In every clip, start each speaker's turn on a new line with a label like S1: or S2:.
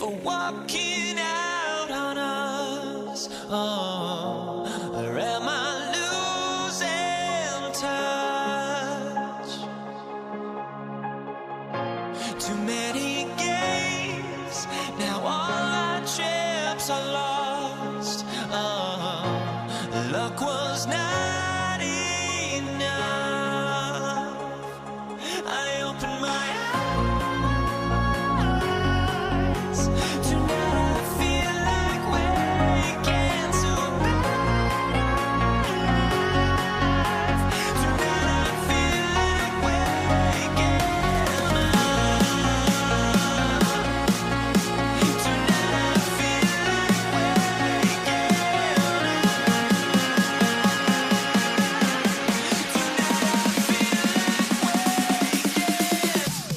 S1: for walking out on us? Oh, or am I losing touch? Too many games, now all our chips are lost. Oh, luck was not enough. I opened my eyes. Tonight I feel like waking to life. Tonight I feel like waking up. Tonight I feel like waking up. Tonight I feel like waking up.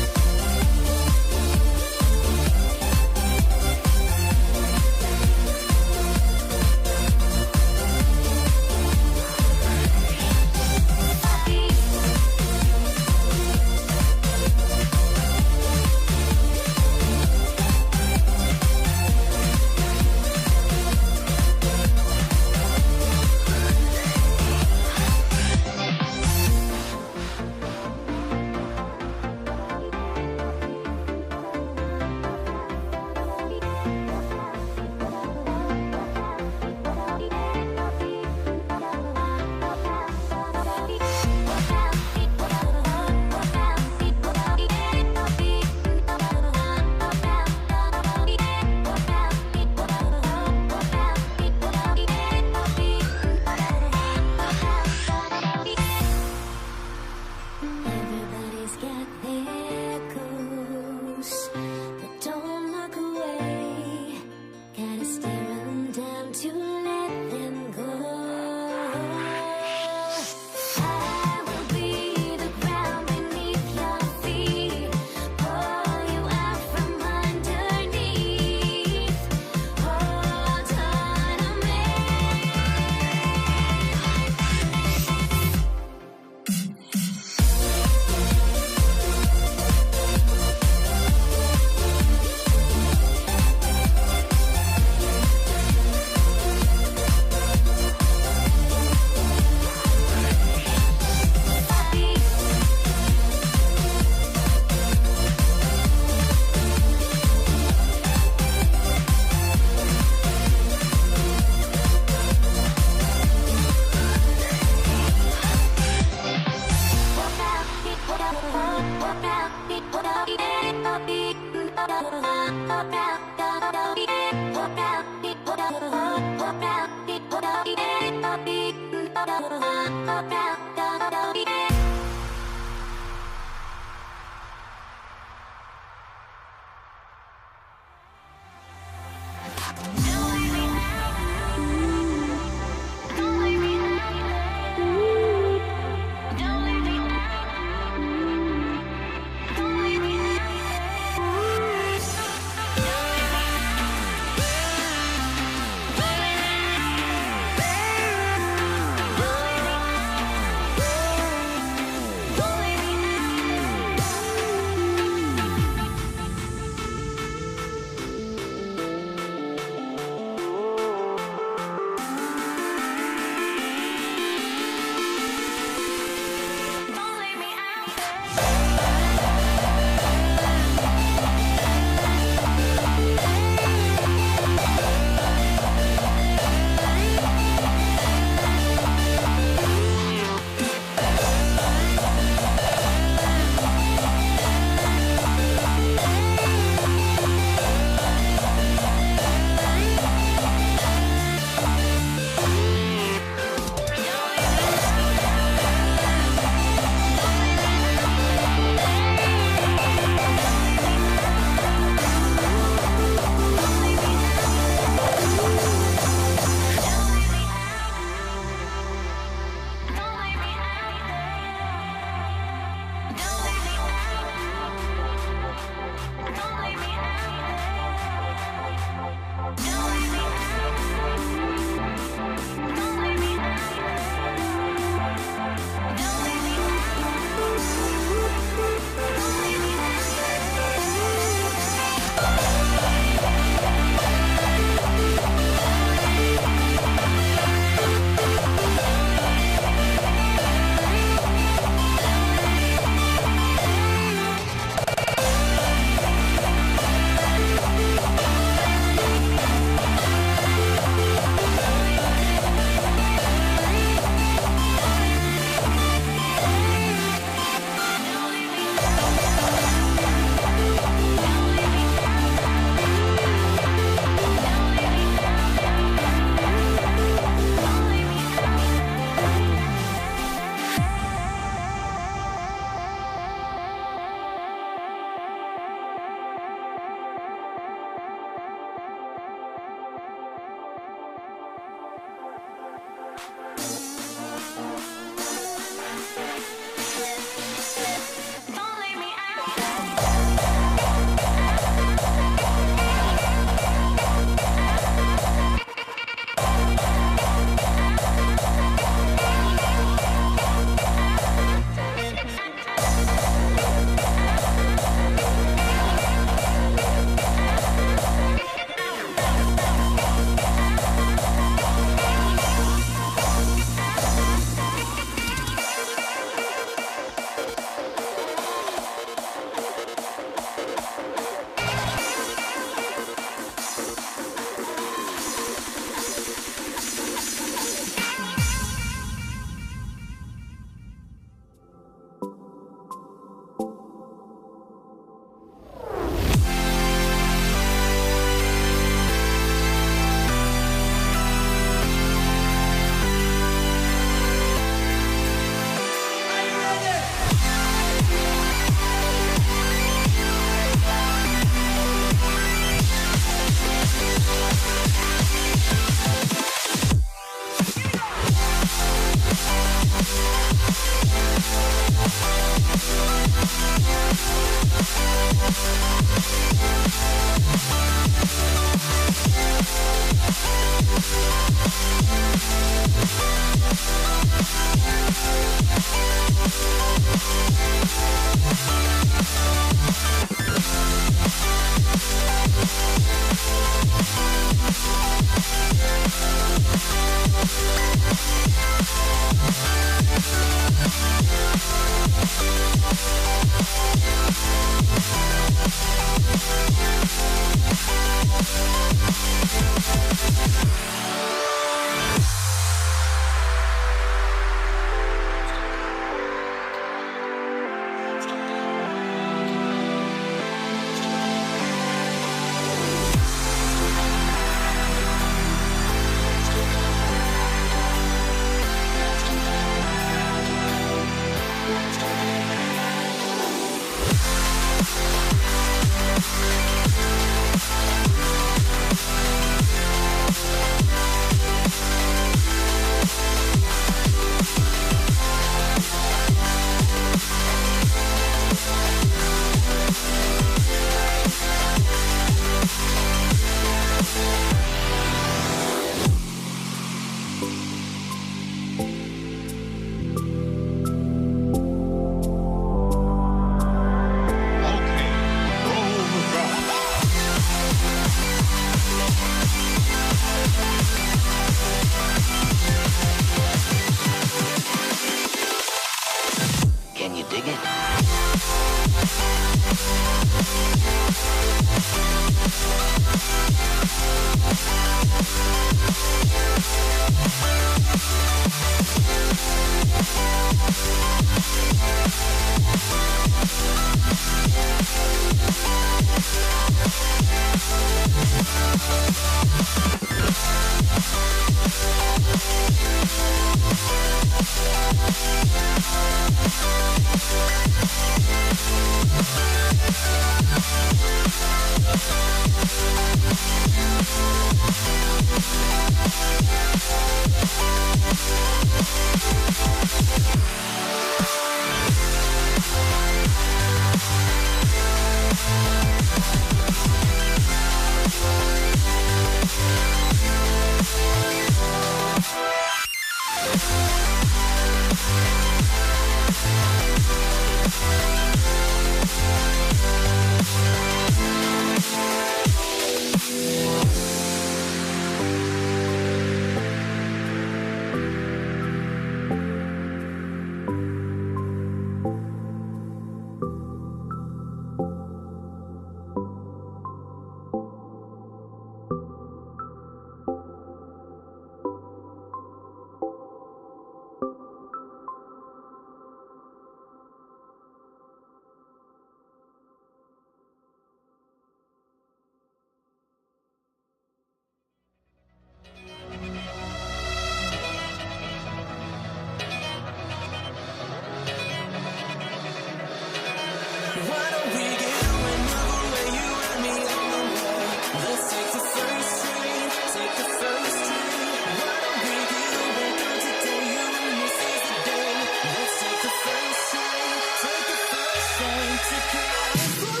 S1: Why don't we get away, move away, you and me on the way? Let's take the first train, take the first train. Why don't we get away, girl, today, you and me, seize the day. Let's take the first train, take the first train to California.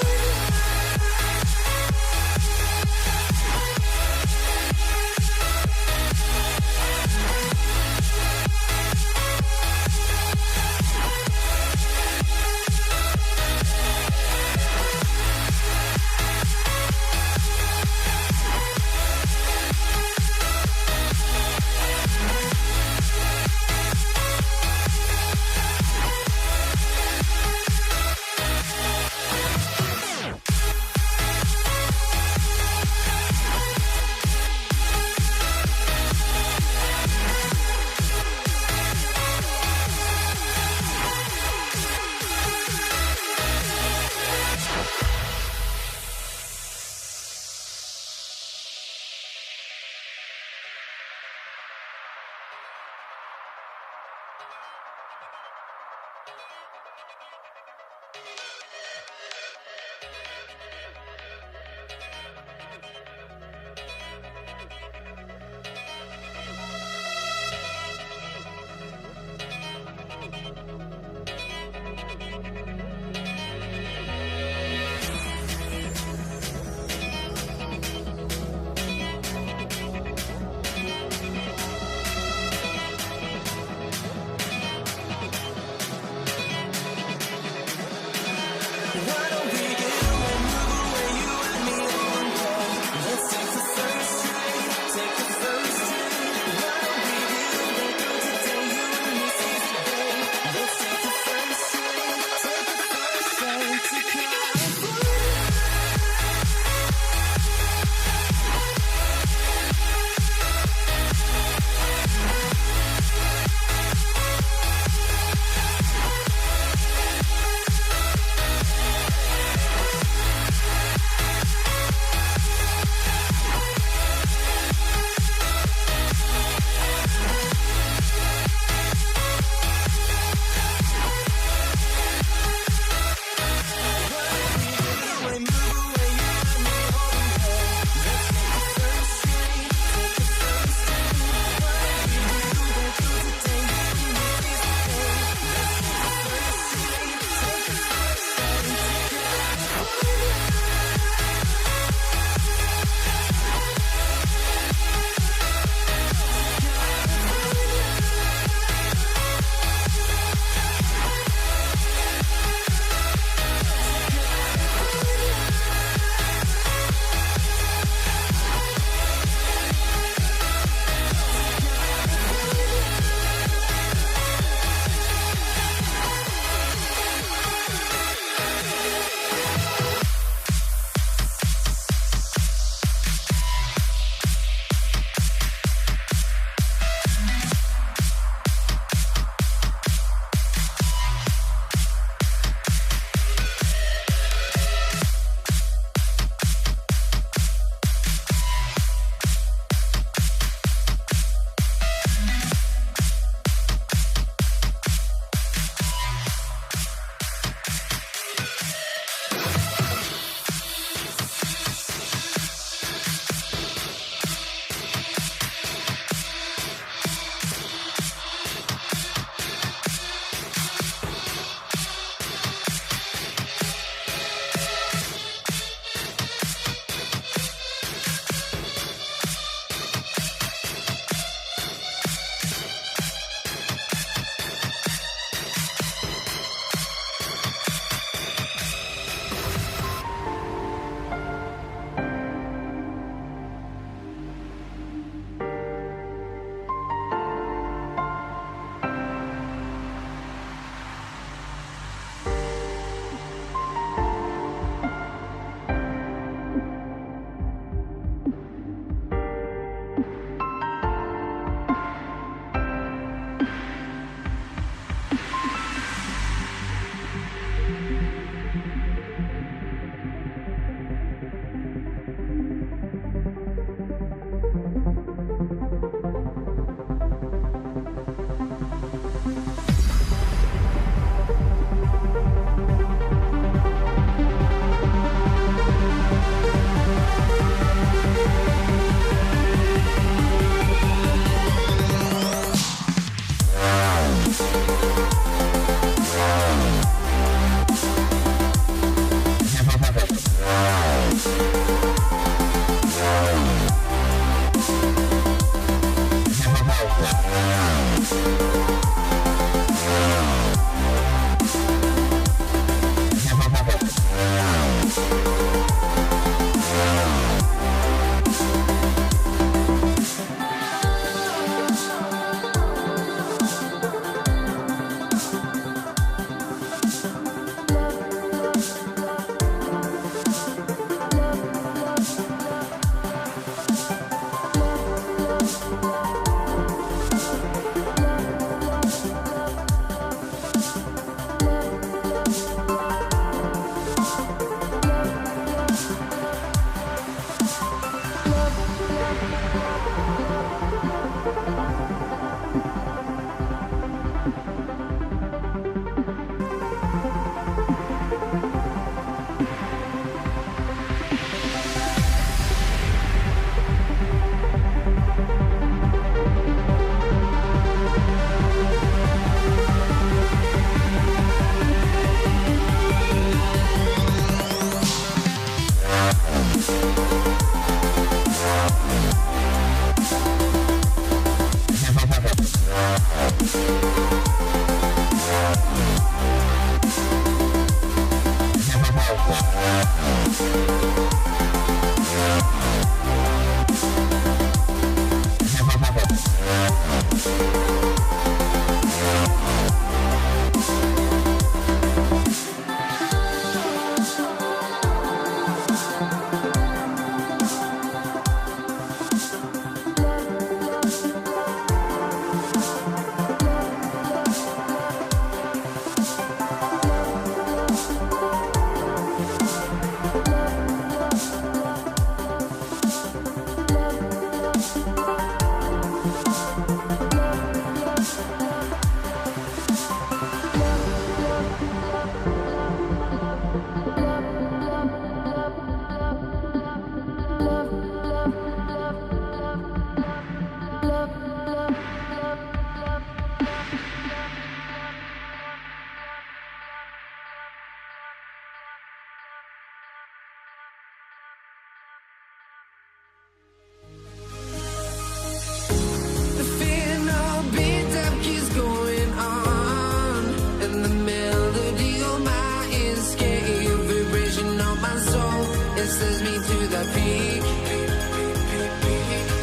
S1: The final beat up keeps going on, and the melody on my escape, vibration on my soul, it sends me to the peak.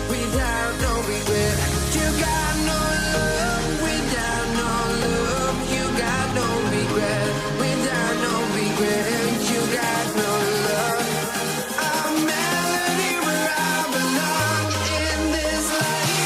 S1: Without no regret, you got no love. Without no love, you got no regret. Without no regret, you got no love. A melody where I belong in this life.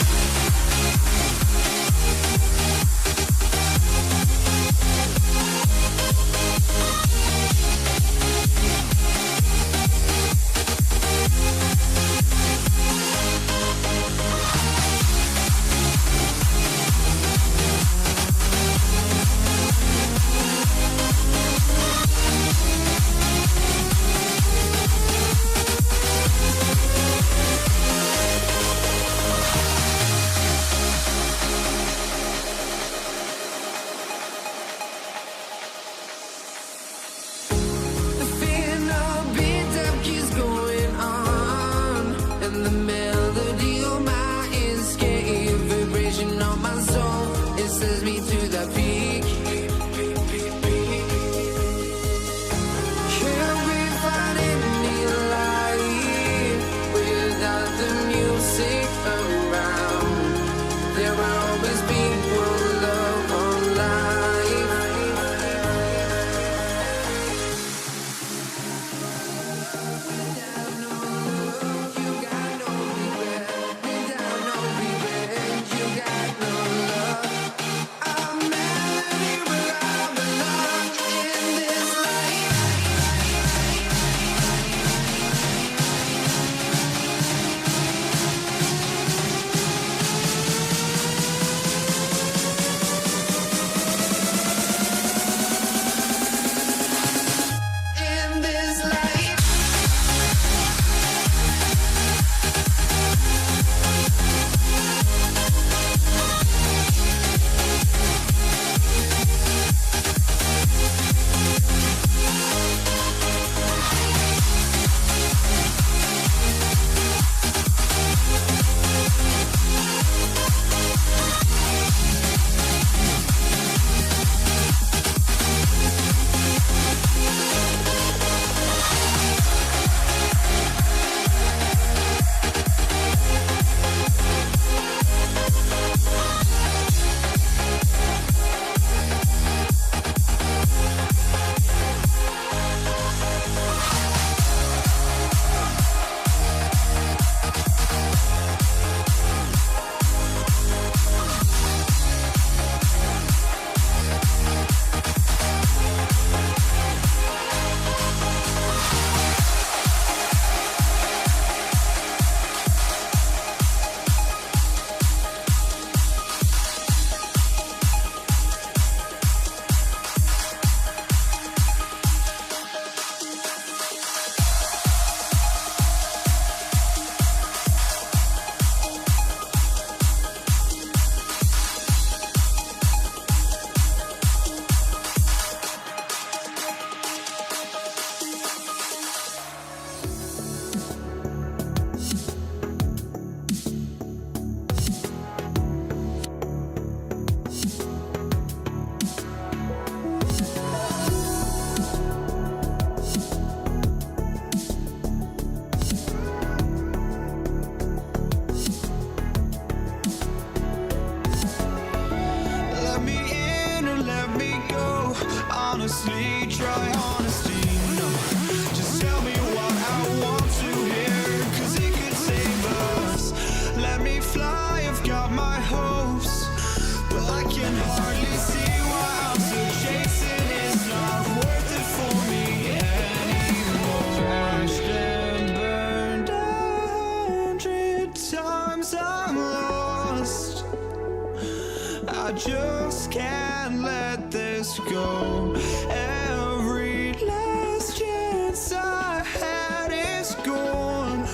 S1: just can't let this go. Every last chance I had is gone,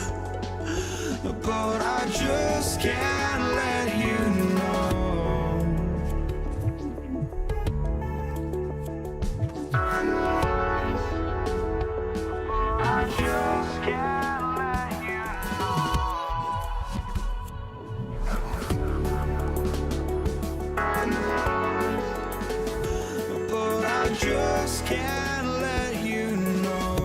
S1: but I just can't let you know. I just can't let you know. But I just can't let you know.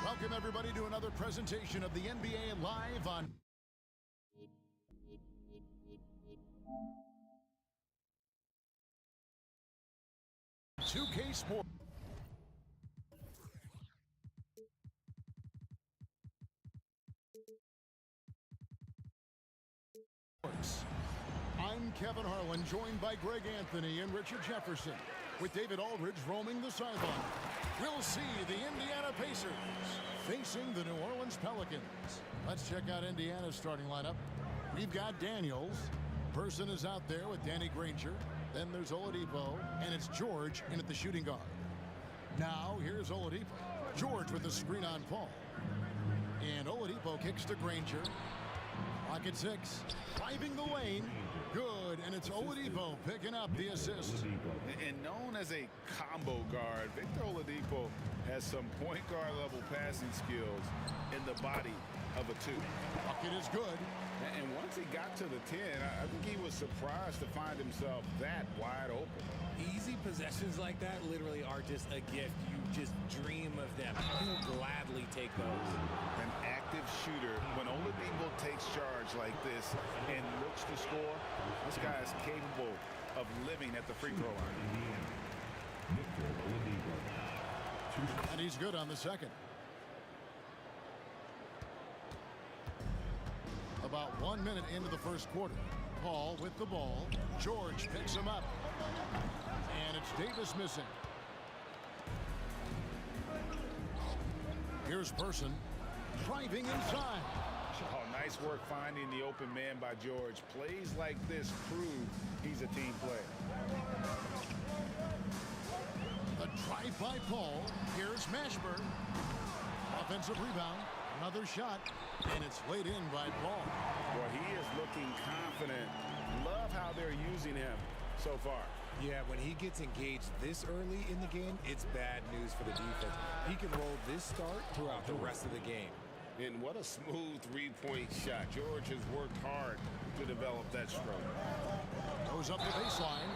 S2: Welcome, everybody, to another presentation of the NBA Live on 2K Sports. I'm Kevin Harlan, joined by Greg Anthony and Richard Jefferson, with David Aldridge roaming the sideline. We'll see the Indiana Pacers facing the New Orleans Pelicans. Let's check out Indiana's starting lineup. We've got Daniels. Person is out there with Danny Granger. Then there's Oladipo, and it's George in at the shooting guard. Now here's Oladipo. George with the screen on Paul. And Oladipo kicks to Granger. Clock at 6. Driving the lane. Good, and it's Oladipo picking up the assist.
S3: And known as a combo guard, Victor Oladipo has some point guard level passing skills in the body of a 2.
S2: Bucket is good.
S3: And once he got to the 10, I think he was surprised to find himself that wide open.
S4: Easy possessions like that literally are just a gift. You just dream of them. He'll gladly take those.
S3: An active shooter, when Oladipo takes charge like this and looks to score, this guy is capable of living at the free throw line.
S2: And he's good on the second. About 1 minute into the first quarter. Paul with the ball. George picks him up. And it's Davis missing. Here's Person driving inside.
S3: Oh, nice work finding the open man by George. Plays like this prove he's a team player.
S2: The drive by Paul. Here's Mashburn. Offensive rebound. Another shot. And it's laid in by Paul.
S3: Boy, he is looking confident. Love how they're using him so far.
S4: Yeah, when he gets engaged this early in the game, it's bad news for the defense. He can roll this start throughout the rest of the game.
S3: And what a smooth three-point shot. George has worked hard to develop that stroke.
S2: Goes up the baseline.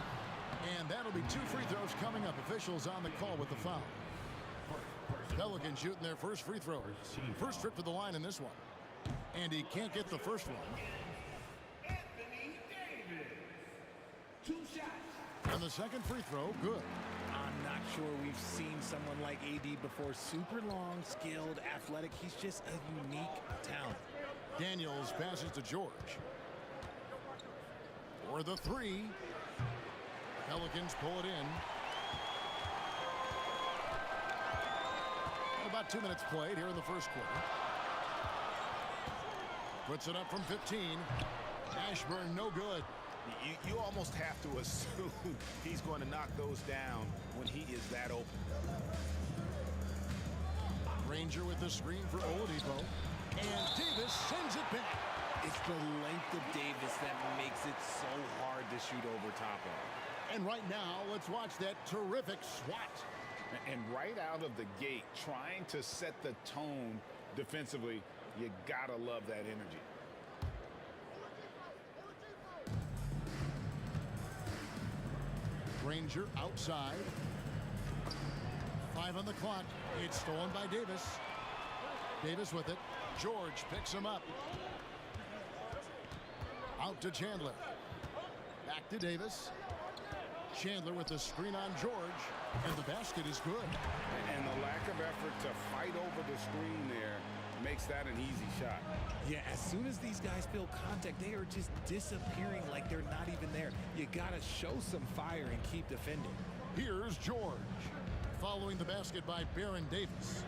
S2: And that'll be 2 free throws coming up. Officials on the call with the foul. Pelicans shooting their first free throw. First trip to the line in this one. And he can't get the first one. And the second free throw, good.
S4: I'm not sure we've seen someone like AD before. Super long, skilled, athletic. He's just a unique talent.
S2: Daniels passes to George. For the 3. Pelicans pull it in. About 2 minutes played here in the first quarter. Puts it up from 15. Ashburn, no good.
S3: You almost have to assume he's going to knock those down when he is that open.
S2: Granger with the screen for Oladipo. And Davis sends it back.
S4: It's the length of Davis that makes it so hard to shoot over top of.
S2: And right now, let's watch that terrific swat.
S3: And right out of the gate, trying to set the tone defensively, you gotta love that energy.
S2: Granger outside. 5 on the clock. It's stolen by Davis. Davis with it. George picks him up. Out to Chandler. Back to Davis. Chandler with the screen on George. And the basket is good.
S3: And the lack of effort to fight over the screen there makes that an easy shot.
S4: Yeah, as soon as these guys feel contact, they are just disappearing like they're not even there. You gotta show some fire and keep defending.
S2: Here's George. Following the basket by Baron Davis.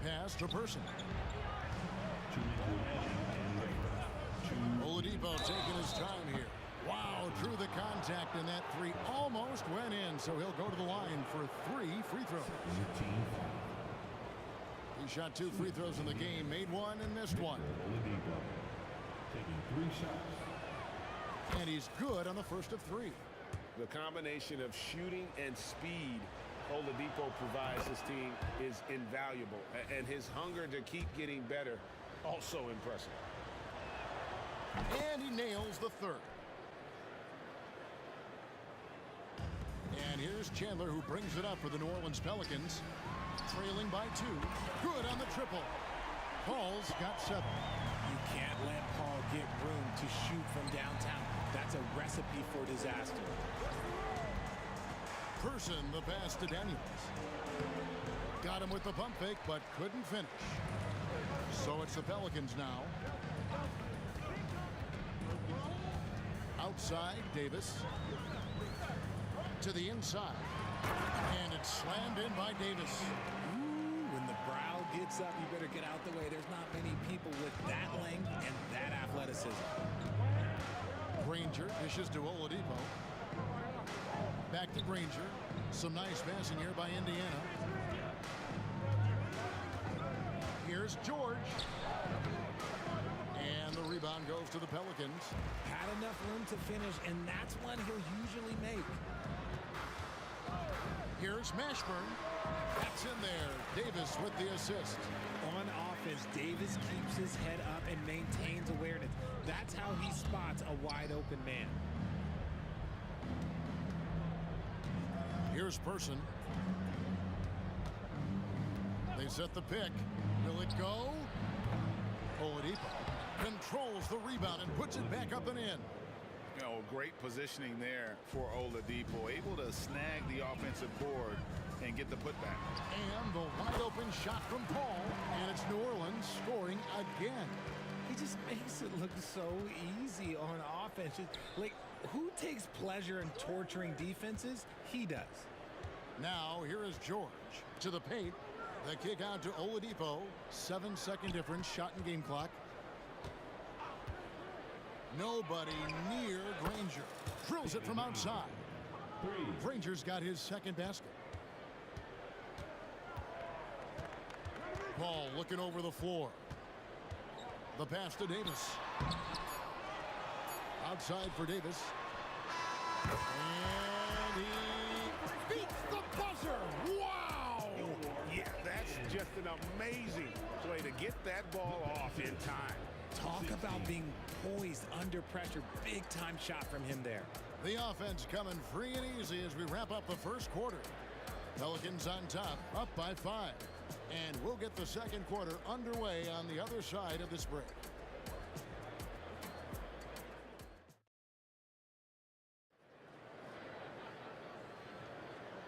S2: Pass to Person. Oladipo taking his time here. Wow, drew the contact, and that 3 almost went in, so he'll go to the line for 3 free throws. He shot 2 free throws in the game, made 1 and missed 1.
S5: Taking 3 shots.
S2: And he's good on the first of 3.
S3: The combination of shooting and speed Oladipo provides his team is invaluable. And his hunger to keep getting better, also impressive.
S2: And he nails the 3rd. And here's Chandler, who brings it up for the New Orleans Pelicans. Trailing by 2. Good on the triple. Paul's got 7.
S4: You can't let Paul get room to shoot from downtown. That's a recipe for disaster.
S2: Person, the pass to Daniels. Got him with the pump fake, but couldn't finish. So it's the Pelicans now. Outside, Davis. To the inside. And it's slammed in by Davis.
S4: Ooh, when the brow gets up, you better get out the way. There's not many people with that length and that athleticism.
S2: Granger dishes to Oladipo. Back to Granger. Some nice passing here by Indiana. Here's George. And the rebound goes to the Pelicans.
S4: Had enough room to finish, and that's one he'll usually make.
S2: Here's Mashburn. That's in there. Davis with the assist.
S4: On offense, Davis keeps his head up and maintains awareness. That's how he spots a wide open man.
S2: Here's Person. They set the pick. Will it go? Oladipo controls the rebound and puts it back up and in.
S3: You know, great positioning there for Oladipo. Able to snag the offensive board and get the putback.
S2: And the wide open shot from Paul. And it's New Orleans scoring again.
S4: He just makes it look so easy on offense. Like, who takes pleasure in torturing defenses? He does.
S2: Now, here is George to the paint. The kick out to Oladipo. 7-second difference, shot and game clock. Nobody near Granger. Drills it from outside. Granger's got his second basket. Paul looking over the floor. The pass to Davis. Outside for Davis. And he beats the buzzer. Wow!
S3: Yeah, that's just an amazing play to get that ball off in time.
S4: Talk about being poised under pressure. Big time shot from him there.
S2: The offense coming free and easy as we wrap up the first quarter. Pelicans on top, up by 5. And we'll get the second quarter underway on the other side of this break.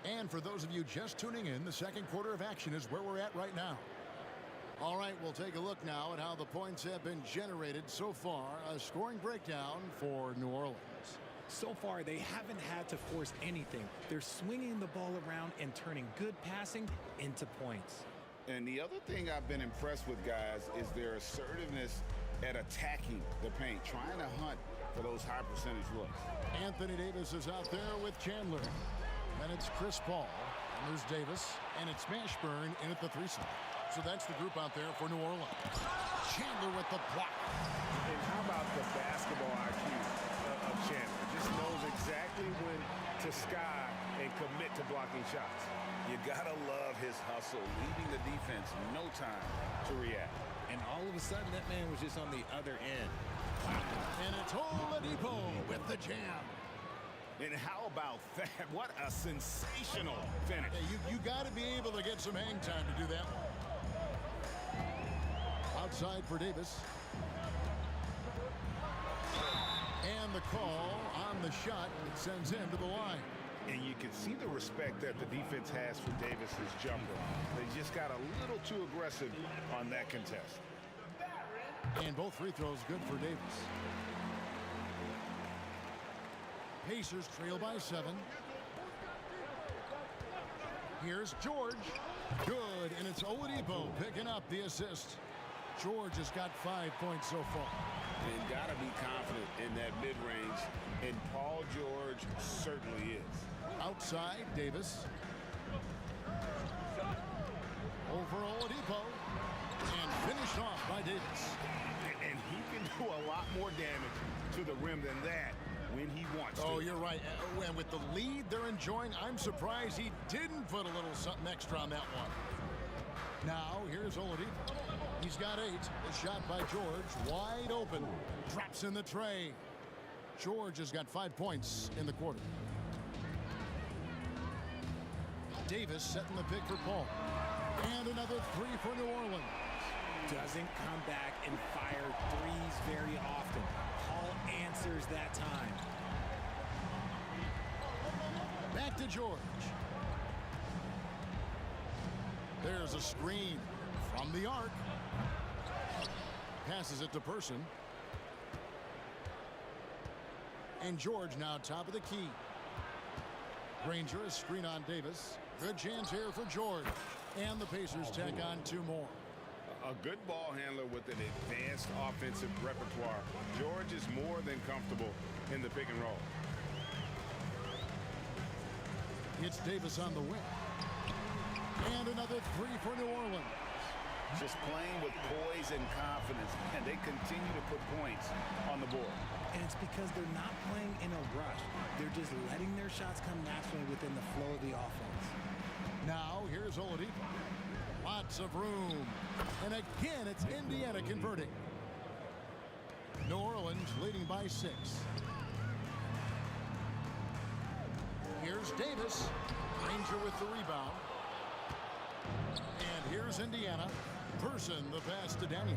S2: And for those of you just tuning in, the second quarter of action is where we're at right now. All right, we'll take a look now at how the points have been generated so far. A scoring breakdown for New Orleans.
S4: So far, they haven't had to force anything. They're swinging the ball around and turning good passing into points.
S6: And the other thing I've been impressed with, guys, is their assertiveness at attacking the paint, trying to hunt for those high percentage looks.
S2: Anthony Davis is out there with Chandler. And it's Chris Paul. And there's Davis. And it's Mashburn in at the 3-side. So that's the group out there for New Orleans. Chandler with the block.
S3: And how about the basketball IQ of Chandler? Just knows exactly when to sky and commit to blocking shots.
S6: You gotta love his hustle, leaving the defense no time to react.
S4: And all of a sudden, that man was just on the other end.
S2: And it's Oladipo with the jam.
S6: And how about that? What a sensational finish.
S2: Yeah, you got to be able to get some hang time to do that. Outside for Davis. And the call on the shot, it sends him to the line.
S3: And you can see the respect that the defense has for Davis's jumper. They just got a little too aggressive on that contest.
S2: And both free throws good for Davis. Pacers trail by 7. Here's George. Good, and it's Oladipo picking up the assist. George has got 5 points so far.
S3: And got to be confident in that mid-range, and Paul George certainly is.
S2: Outside, Davis. Over Oladipo. And finished off by Davis.
S3: And he can do a lot more damage to the rim than that when he wants to.
S2: Oh, you're right. And with the lead they're enjoying, I'm surprised he didn't put a little something extra on that one. Now, here's Oladipo. He's got 8. A shot by George. Wide open. Drops in the tray. George has got 5 points in the quarter. Davis setting the pick for Paul. And another 3 for New Orleans.
S4: Doesn't come back and fire threes very often. Paul answers that time.
S2: Back to George. There's a screen from the arc. Passes it to Person. And George now top of the key. Granger, a screen on Davis. Good chance here for George. And the Pacers tack on 2 more.
S3: A good ball handler with an advanced offensive repertoire. George is more than comfortable in the pick and roll.
S2: It's Davis on the wing. And another 3 for New Orleans.
S6: Just playing with poise and confidence, and they continue to put points on the board.
S4: And it's because they're not playing in a rush. They're just letting their shots come naturally within the flow of the offense.
S2: Now, here's Oladipo. Lots of room. And again, it's Indiana converting. New Orleans leading by 6. Here's Davis. Granger with the rebound. And here's Indiana. Person, the pass to Daniels.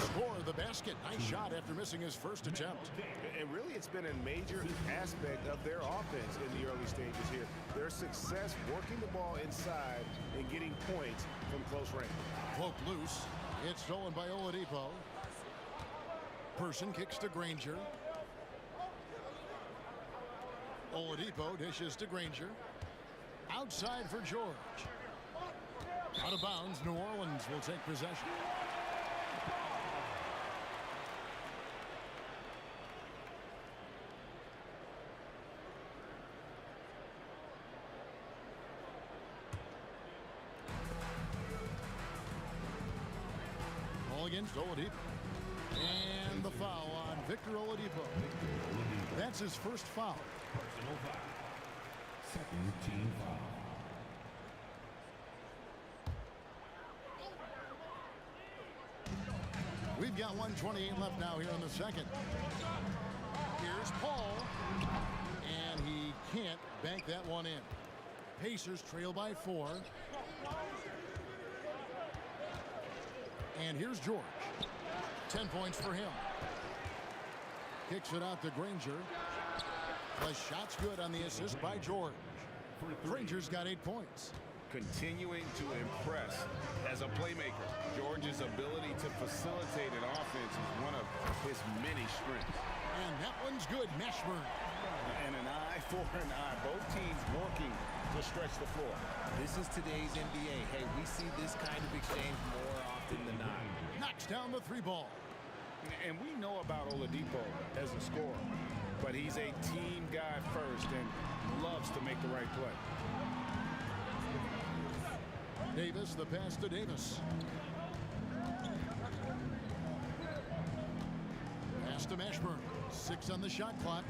S2: Score the basket. Nice shot after missing his first attempt.
S3: And really, it's been a major aspect of their offense in the early stages here. Their success working the ball inside and getting points from close range.
S2: Cloak loose. It's stolen by Oladipo. Person kicks to Granger. Oladipo dishes to Granger. Outside for George. Out of bounds, New Orleans will take possession. Ball against Oladipo. And the foul on Victor Oladipo. That's That's his first foul.
S5: Personal foul. Second team foul.
S2: We've got 1:28 left now here in the second. Here's Paul. And he can't bank that one in. Pacers trail by 4. And here's George. 10 points for him. Kicks it out to Granger. The shot's good on the assist by George. Granger's got 8 points.
S6: Continuing to impress as a playmaker. George's ability to facilitate an offense is one of his many strengths.
S2: And that one's good. Mashburn.
S6: And an eye for an eye. Both teams working to stretch the floor.
S4: This is today's NBA. Hey, we see this kind of exchange more often than not.
S2: Knocks down the 3 ball.
S6: And we know about Oladipo as a scorer, but he's a team guy first and loves to make the right play.
S2: Davis, the pass to Davis. Pass to Mashburn. 6 on the shot clock.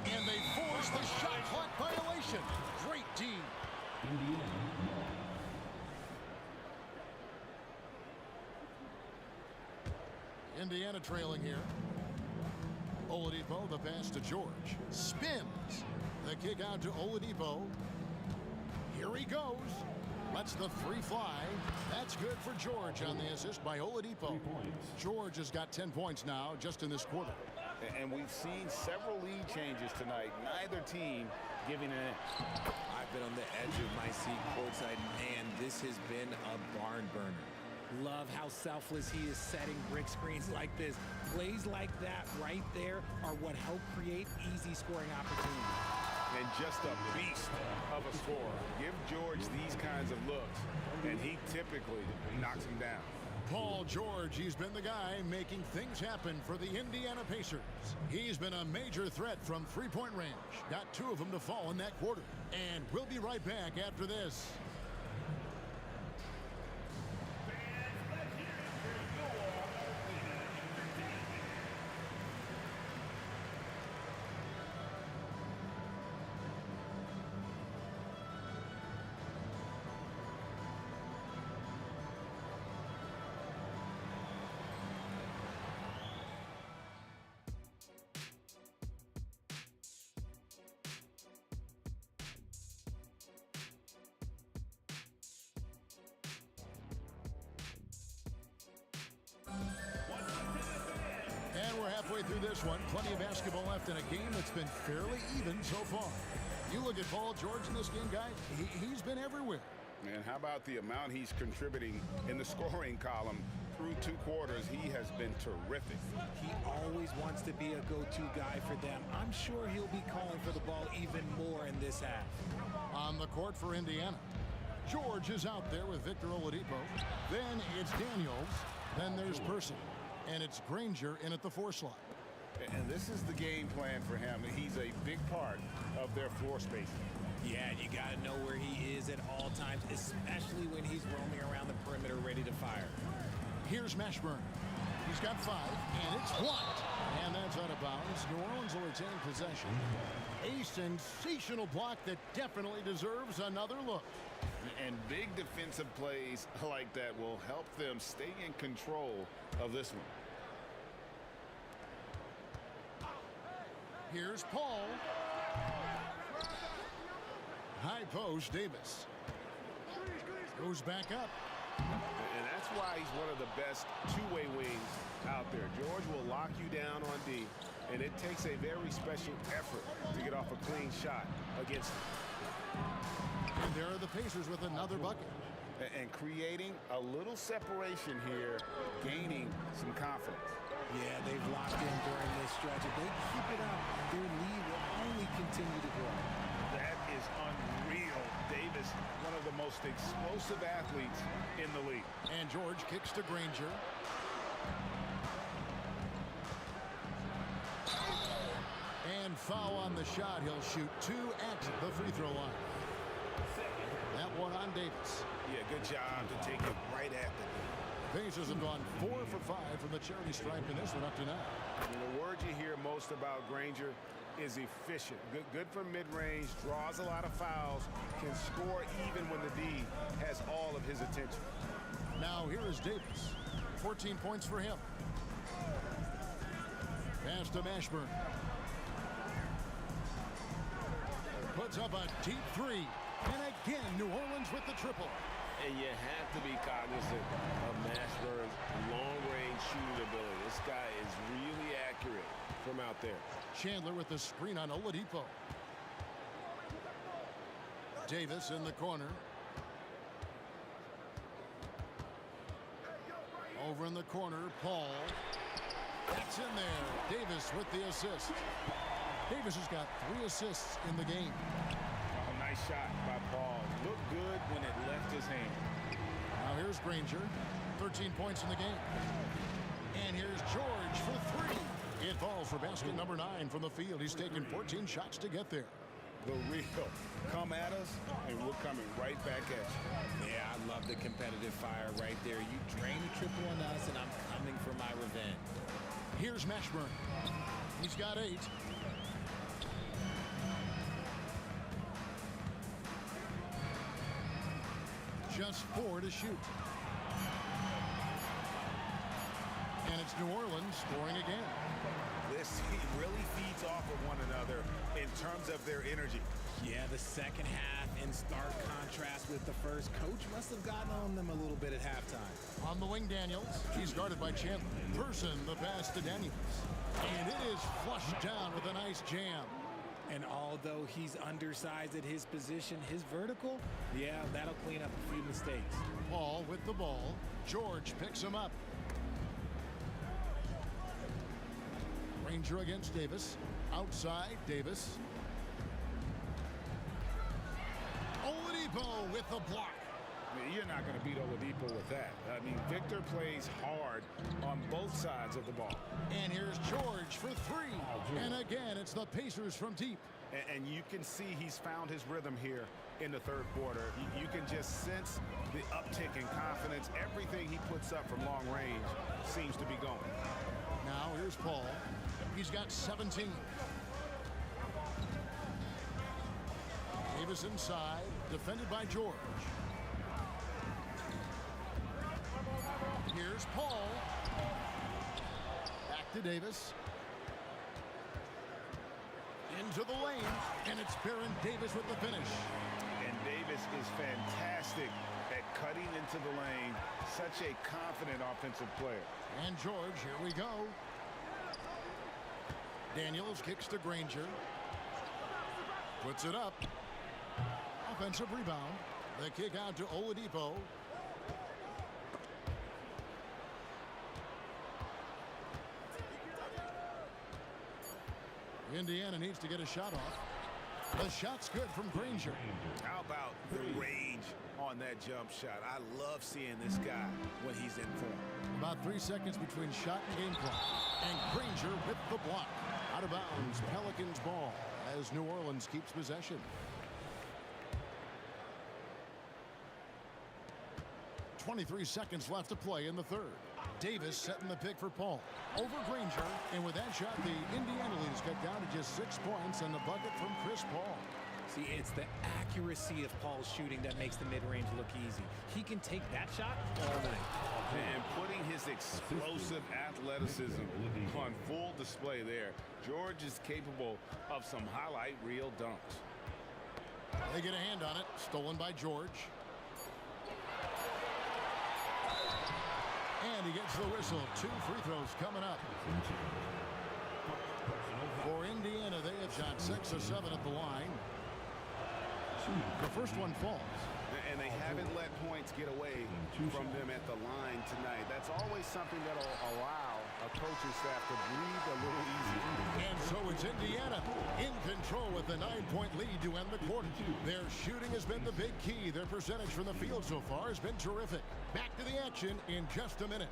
S2: And they force the shot clock violation. Great D. Indiana trailing here. Oladipo, the pass to George. Spins. The kick out to Oladipo. Here he goes. Lets the 3 fly. That's good for George on the assist by Oladipo. George has got 10 points now just in this quarter.
S6: And we've seen several lead changes tonight. Neither team giving an inch.
S4: I've been on the edge of my seat courtside, and this has been a barn burner. Love how selfless he is setting brick screens like this. Plays like that right there are what help create easy scoring opportunities.
S6: And just a beast of a scorer. Give George these kinds of looks, and he typically knocks them down.
S2: Paul George, he's been the guy making things happen for the Indiana Pacers. He's been a major threat from three-point range. Got 2 of them to fall in that quarter. And we'll be right back after this. And we're halfway through this one. Plenty of basketball left in a game that's been fairly even so far. You look at Paul George in this game, guy, he's been everywhere.
S6: And how about the amount he's contributing in the scoring column? Through 2 quarters, he has been terrific.
S4: He always wants to be a go-to guy for them. I'm sure he'll be calling for the ball even more in this half.
S2: On the court for Indiana, George is out there with Victor Oladipo. Then it's Daniels. Then there's Person. And it's Granger in at the 4 slot.
S6: And this is the game plan for him. He's a big part of their floor spacing.
S4: Yeah, you got to know where he is at all times, especially when he's roaming around the perimeter ready to fire.
S2: Here's Mashburn. He's got 5, and it's blocked. And that's out of bounds. New Orleans will retain possession. A sensational block that definitely deserves another look.
S6: And big defensive plays like that will help them stay in control of this one.
S2: Here's Paul. High post, Davis. Goes back up.
S6: And that's why he's one of the best two-way wings out there. George will lock you down on D, and it takes a very special effort to get off a clean shot against him.
S2: And there are the Pacers with another bucket.
S6: And creating a little separation here, gaining some confidence.
S4: Yeah, they've locked in during this stretch. If they keep it up, their lead will only continue to grow.
S6: That is unreal. Davis, one of the most explosive athletes in the league.
S2: And George kicks to Granger. And foul on the shot. He'll shoot 2 at the free throw line. That one on Davis.
S6: Yeah, good job to take it right at the
S2: Pacers have gone 4 for 5 from the charity stripe in this one up to now.
S6: And the word you hear most about Granger is efficient. Good from mid-range, draws a lot of fouls, can score even when the D has all of his attention.
S2: Now here is Davis. 14 points for him. Pass to Mashburn. Puts up a deep three. And again, New Orleans with the triple.
S3: And you have to be cognizant of Mashburn's long-range shooting ability. This guy is really accurate from out there.
S2: Chandler with the screen on Oladipo. Davis in the corner. Over in the corner, Paul. That's in there. Davis with the assist. Davis has got 3 assists in the game.
S6: Oh, nice shot by Paul. Looked good when it left his hand.
S2: Now here's Granger. 13 points in the game. And here's George for 3. It falls for basket number 9 from the field. He's taken 14 shots to get there.
S6: The real come at us, and we're coming right back at you.
S4: Yeah, I love the competitive fire right there. You drain a triple on us, and I'm coming for my revenge.
S2: Here's Mashburn. He's got 8. Just 4 to shoot. And it's New Orleans scoring again.
S6: This team really feeds off of one another in terms of their energy.
S4: Yeah, the second half in stark contrast with the first. Coach must have gotten on them a little bit at halftime.
S2: On the wing, Daniels. He's guarded by Chandler. Person the pass to Daniels. And it is flushed down with a nice jam.
S4: And although he's undersized at his position, his vertical, yeah, that'll clean up a few mistakes.
S2: Paul with the ball. George picks him up. Granger against Davis. Outside, Davis. Oladipo with the block.
S6: I mean, you're not going to beat Oladipo with that. I mean, Victor plays hard on both sides of the ball.
S2: And here's George for 3. And again, it's the Pacers from deep.
S6: And you can see he's found his rhythm here in the third quarter. You can just sense the uptick in confidence. Everything he puts up from long range seems to be going.
S2: Now here's Paul. He's got 17. Davis inside, defended by George. Here's Paul. Back to Davis. Into the lane, and it's Baron Davis with the finish.
S6: And Davis is fantastic at cutting into the lane. Such a confident offensive player.
S2: And George, here we go. Daniels kicks to Granger. Puts it up. Offensive rebound. The kick out to Oladipo. Indiana needs to get a shot off. The shot's good from Granger.
S6: How about the range on that jump shot? I love seeing this guy when he's in form.
S2: About 3 seconds between shot and game clock. And Granger with the block. Out of bounds, Pelicans ball as New Orleans keeps possession. 23 seconds left to play in the third. Davis setting the pick for Paul. Over Granger, and with that shot, the Indiana lead is cut down to just 6 points and the bucket from Chris Paul.
S4: See, it's the accuracy of Paul's shooting that makes the mid-range look easy. He can take that shot all night.
S6: And putting his explosive athleticism on full display there. George is capable of some highlight reel dunks.
S2: They get a hand on it. Stolen by George. And he gets the whistle. 2 free throws coming up. For Indiana, they have shot 6 or 7 at the line. The first one falls.
S6: And they haven't let points get away from them at the line tonight. That's always something that'll allow a coaching staff to breathe a little easier.
S2: And so it's Indiana in control with a 9-point lead to end the quarter. Their shooting has been the big key. Their percentage from the field so far has been terrific. Back to the action in just a minute.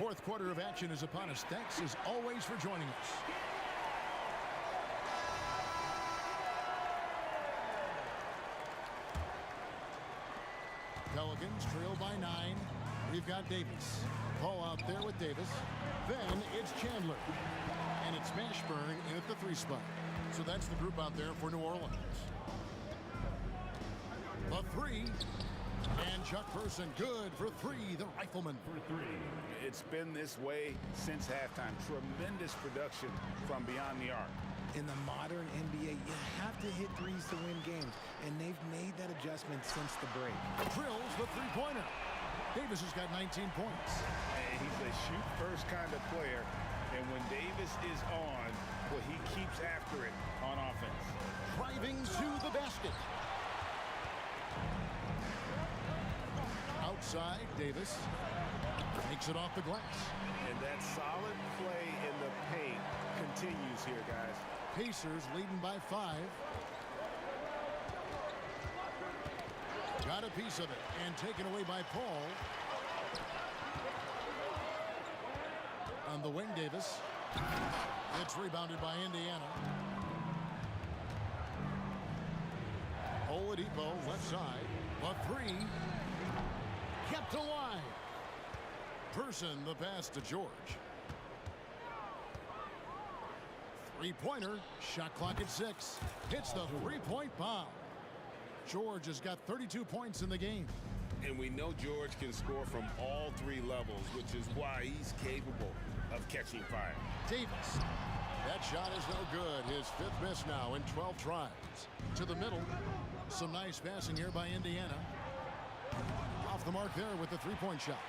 S2: Fourth quarter of action is upon us. Thanks as always for joining us. Pelicans trail by 9. We've got Davis. Paul out there with Davis. Then it's Chandler. And it's Mashburn in at the 3 spot. So that's the group out there for New Orleans. The 3. And Chuck Person good for 3, the rifleman.
S6: It's been this way since halftime. Tremendous production from beyond the arc.
S4: In the modern NBA, you have to hit threes to win games, and they've made that adjustment since the break.
S2: Drills the three-pointer. Davis has got 19 points.
S6: And he's a shoot-first kind of player, and when Davis is on, well, he keeps after it on offense.
S2: Driving to the basket. Outside, Davis takes it off the glass.
S6: And that solid play in the paint continues here, guys.
S2: Pacers leading by 5. Got a piece of it and taken away by Paul. On the wing, Davis. It's rebounded by Indiana. Oladipo left side. The 3. Kept alive. Person the pass to George. Three-pointer. Shot clock at 6. Hits the three-point bomb. George has got 32 points in the game.
S6: And we know George can score from all 3 levels, which is why he's capable of catching fire.
S2: Davis. That shot is no good. His 5th miss now in 12 tries. To the middle. Some nice passing here by Indiana. Off the mark there with the three-point shot.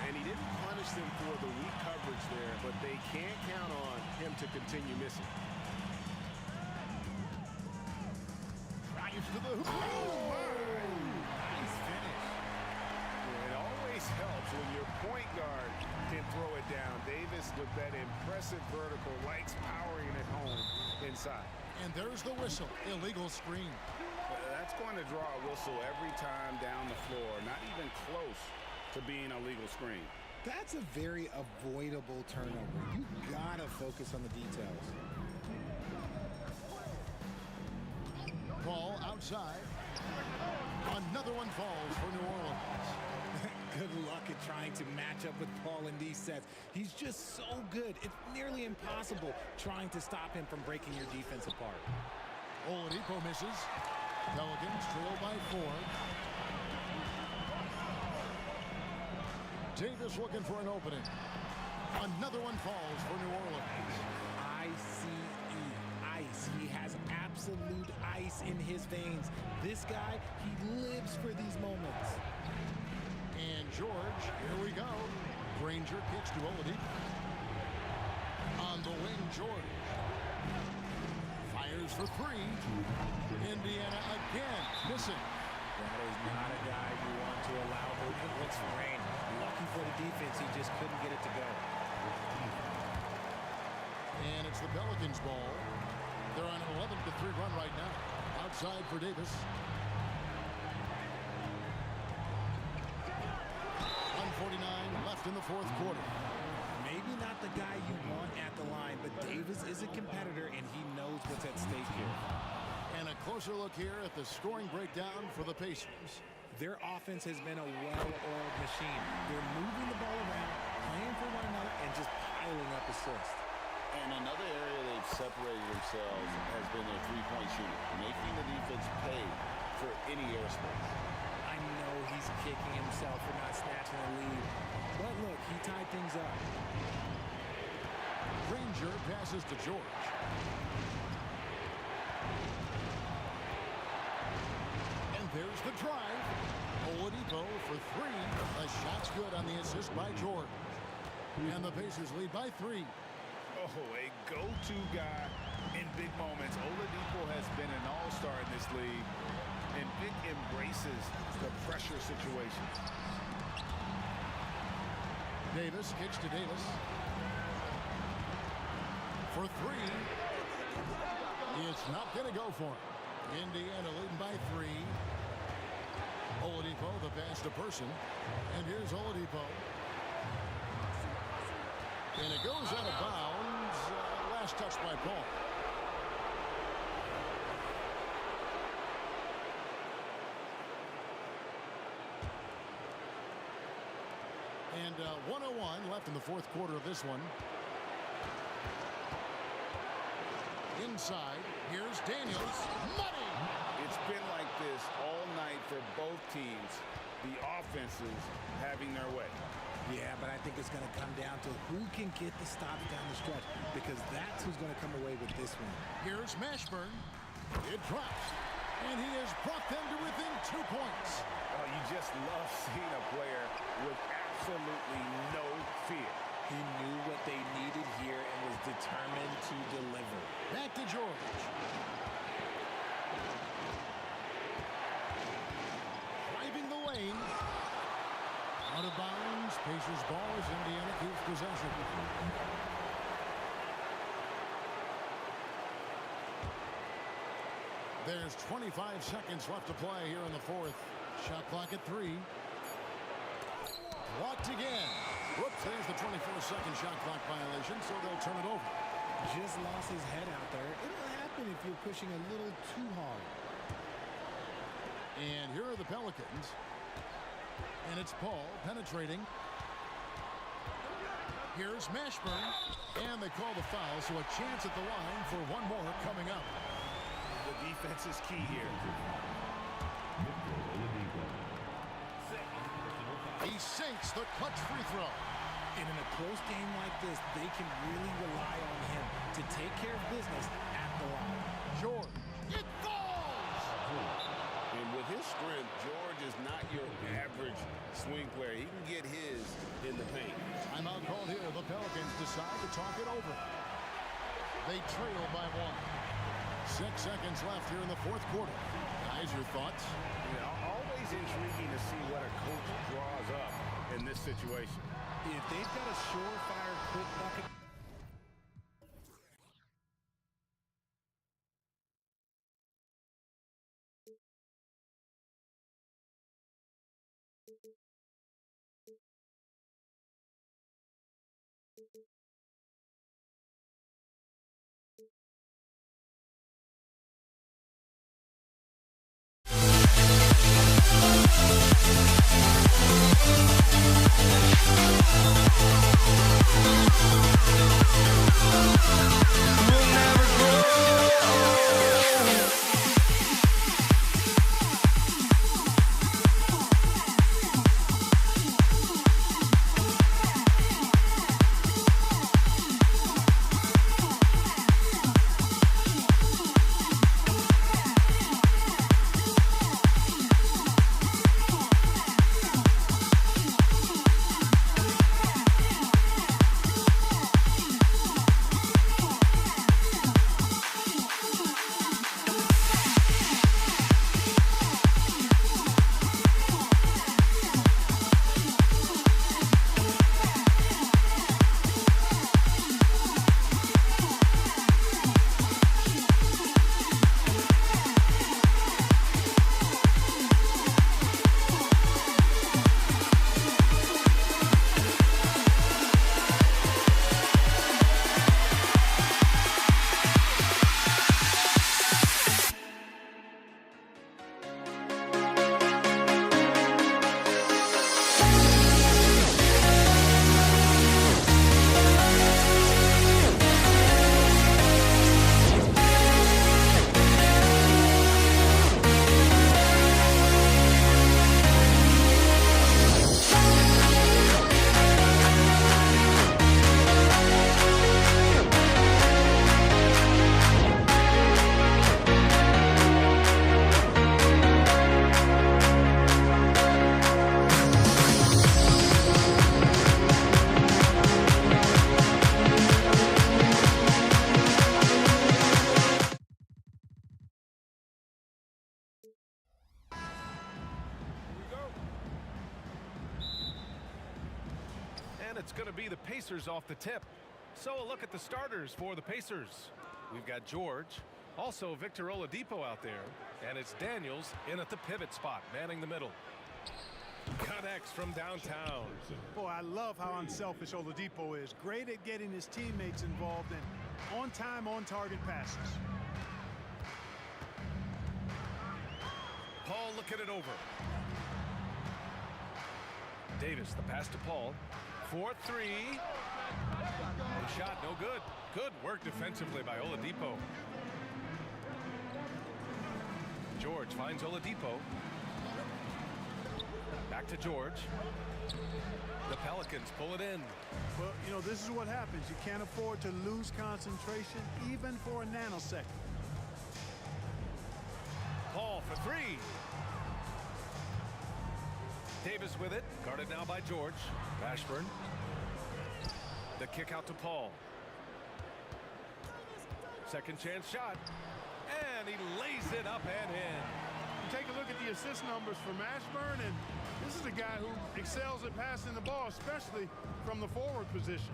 S6: And he didn't punish them for the weak coverage there, but they can't count on him to continue missing.
S2: Drives to the hoop.
S6: Nice finish. It always helps when your point guard can throw it down. Davis, with that impressive vertical, likes powering it home inside.
S2: And there's the whistle. Illegal screen.
S6: That's going to draw a whistle every time down the floor. Not even close to being a legal screen.
S4: That's a very avoidable turnover. You gotta focus on the details.
S2: Ball outside. Another one falls for New Orleans.
S4: Good luck at trying to match up with Paul in these sets. He's just so good. It's nearly impossible trying to stop him from breaking your defense apart.
S2: Oladipo misses. Pelicans trail by 4. Davis looking for an opening. Another one falls for New Orleans.
S4: ICE, ice. He has absolute ice in his veins. This guy, he lives for these moments.
S2: And George, here we go. Granger kicks to Oladipo. On the wing, George. Fires for 3. Indiana again missing.
S4: That is not a guy you want to allow open looks for rain. Lucky for the defense, he just couldn't get it to go.
S2: And it's the Pelicans' ball. They're on an 11-3 run right now. Outside for Davis. 1:49 left in the 4th quarter.
S4: Maybe not the guy you want at the line, but Davis is a competitor, and he knows what's at stake here.
S2: And a closer look here at the scoring breakdown for the Pacers.
S4: Their offense has been a well-oiled machine. They're moving the ball around, playing for one another, and just piling up assists.
S7: And another area they've separated themselves has been their three-point shooting, making the defense pay for any airspace.
S4: I know he's kicking himself for not snatching the lead, but look, he tied things up.
S2: Granger passes to George. And there's the drive. Oladipo for 3. A shot's good on the assist by George. And the Pacers lead by 3.
S6: Oh, a go-to guy in big moments. Oladipo has been an all-star in this league, and Vic embraces the pressure situations.
S2: Davis kicks to Davis. For 3. It's not going to go for him. Indiana leading by 3. Oladipo, the pass to Person. And here's Oladipo. And it goes out of bounds. Last touch by Paul. And 1:01 left in the fourth quarter of this one. Inside, here's Daniels. Money!
S6: It's been like this all night for both teams. The offenses having their way.
S4: Yeah, but I think it's going to come down to who can get the stops down the stretch, because that's who's going to come away with this one.
S2: Here's Mashburn. It drops. And he has brought them to within 2 points.
S6: Oh, you just love seeing a player with absolutely no fear.
S4: He knew what they needed here and was determined to deliver.
S2: Back to George. Driving the lane. Out of bounds. Pacers ball as Indiana keeps possession. There's 25 seconds left to play here in the fourth. Shot clock at 3. Blocked again. Whoops, there's the 24-second shot clock violation, so they'll turn it over.
S4: Just lost his head out there. It'll happen if you're pushing a little too hard.
S2: And here are the Pelicans. And it's Paul penetrating. Here's Mashburn. And they call the foul, so a chance at the line for one more coming up.
S6: The defense is key here.
S2: He sinks the clutch free throw.
S4: And in a close game like this, they can really rely on him to take care of business at the line.
S2: George. It falls!
S6: And with his strength, George is not your average swing player. He can get his in the paint.
S2: Timeout called here. The Pelicans decide to talk it over. They trail by 1. 6 seconds left here in the fourth quarter. Guys, your thoughts?
S6: Always intriguing to see what a coach draws up in this situation.
S4: If they've got a surefire quick bucket.
S8: It's going to be the Pacers off the tip. So a look at the starters for the Pacers. We've got George, also Victor Oladipo out there, and it's Daniels in at the pivot spot, manning the middle. Connects from downtown.
S9: Boy, I love how unselfish Oladipo is. Great at getting his teammates involved in on-time, on-target passes.
S8: Paul looking it over. Davis, the pass to Paul. 4-3. The shot, no good. Good work defensively by Oladipo. George finds Oladipo. Back to George. The Pelicans pull it in.
S9: Well, you know, this is what happens. You can't afford to lose concentration even for a nanosecond.
S8: Paul for three. Davis with it. Guarded now by George. Ashburn. The kick out to Paul. Second chance shot. And he lays it up and in.
S9: Take a look at the assist numbers from Ashburn, and this is a guy who excels at passing the ball, especially from the forward position.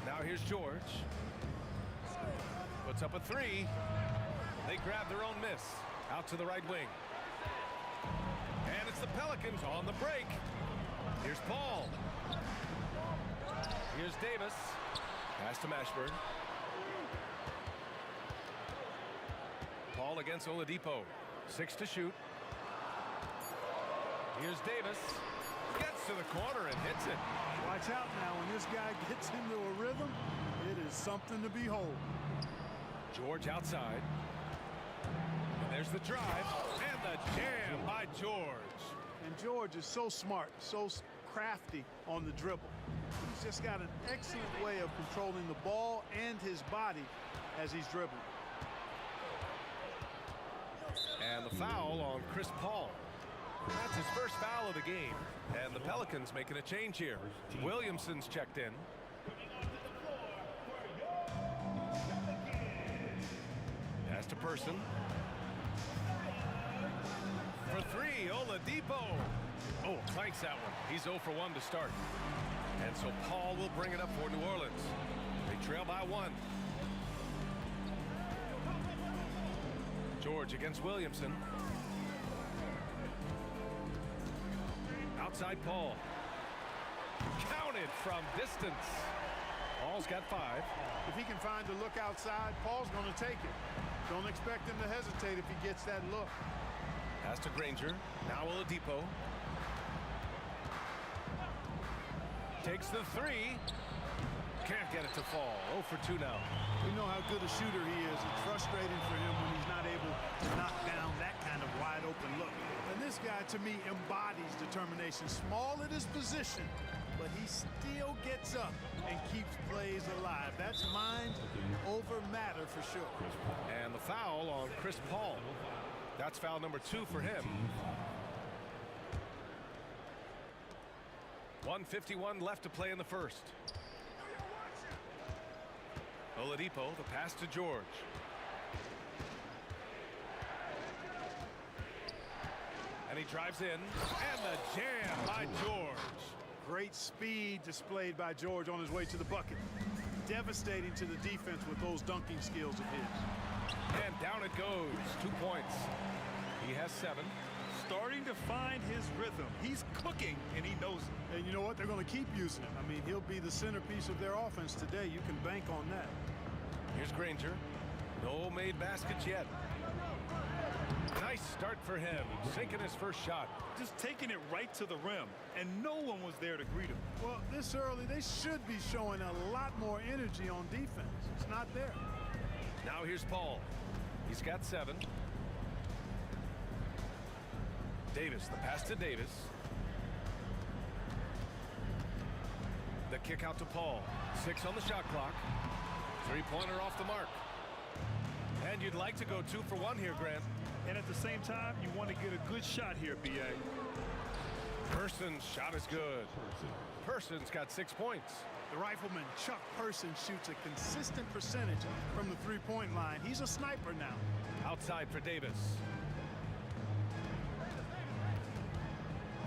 S8: Now here's George. Puts up a three. They grab their own miss. Out to the right wing. And it's the Pelicans on the break. Here's Paul. Here's Davis. Pass to Ashburn. Paul against Oladipo. 6 to shoot. Here's Davis. Gets to the corner and hits it.
S9: Watch out now. When this guy gets into a rhythm, it is something to behold.
S8: George outside. And there's the drive. And the jam by George.
S9: And George is so smart, so crafty on the dribble. He's just got an excellent way of controlling the ball and his body as he's dribbling.
S8: And the foul on Chris Paul. That's his first foul of the game. And the Pelicans making a change here. Williamson's checked in. Pass to Person. For three, Oladipo. Oh, clanks that one. He's 0 for 1 to start. And so Paul will bring it up for New Orleans. They trail by 1. George against Williamson. Outside Paul. Counted from distance. Paul's got 5.
S9: If he can find the look outside, Paul's going to take it. Don't expect him to hesitate if he gets that look.
S8: Pass to Granger. Now Oladipo. Takes the 3. Can't get it to fall. 0 for 2 now.
S9: We know how good a shooter he is. It's frustrating for him when he's not able to knock down that kind of wide open look. And this guy, to me, embodies determination. Small at his position, but he still gets up and keeps plays alive. That's mind over matter for sure.
S8: And the foul on Chris Paul. That's foul number 2 for him. 1:51 left to play in the first. Oladipo, the pass to George. And he drives in. And the jam by George.
S9: Great speed displayed by George on his way to the bucket. Devastating to the defense with those dunking skills of his.
S8: And down it goes. 2 points. He has 7.
S10: Starting to find his rhythm. He's cooking, and he knows it.
S9: And you know what? They're going to keep using him. I mean, he'll be the centerpiece of their offense today. You can bank on that.
S8: Here's Granger. No made baskets yet. Nice start for him. Sinking his first shot.
S10: Just taking it right to the rim, and no one was there to greet him.
S9: Well, this early, they should be showing a lot more energy on defense. It's not there.
S8: Now here's Paul. He's got 7. Davis, the pass to Davis. The kick out to Paul. 6 on the shot clock. 3-pointer off the mark. And you'd like to go 2 for 1 here, Grant.
S10: And at the same time, you want to get a good shot here, B.A.
S8: Person's shot is good. Person's got 6 points.
S9: The rifleman, Chuck Person, shoots a consistent percentage from the three-point line. He's a sniper now.
S8: Outside for Davis.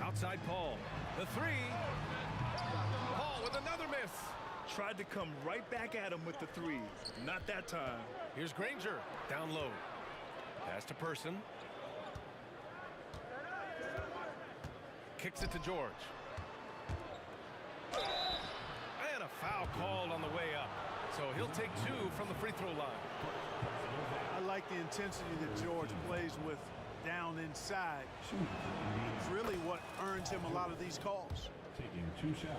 S8: Outside Paul. The 3. Paul with another miss.
S10: Tried to come right back at him with the 3. Not that time.
S8: Here's Granger. Down low. Pass to Person. Kicks it to George. And a foul called on the way up. So he'll take 2 from the free throw line.
S9: I like the intensity that George plays with down inside. It's really what earns him a lot of these calls.
S5: Taking 2 shots.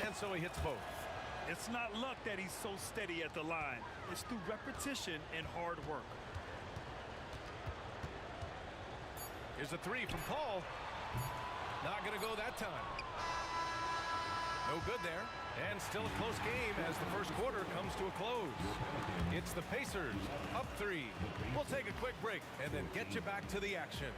S8: And so he hits both.
S10: It's not luck that he's so steady at the line. It's through repetition and hard work.
S8: Here's a 3 from Paul. Not going to go that time. No good there. And still a close game as the first quarter comes to a close. It's the Pacers up 3. We'll take a quick break and then get you back to the action.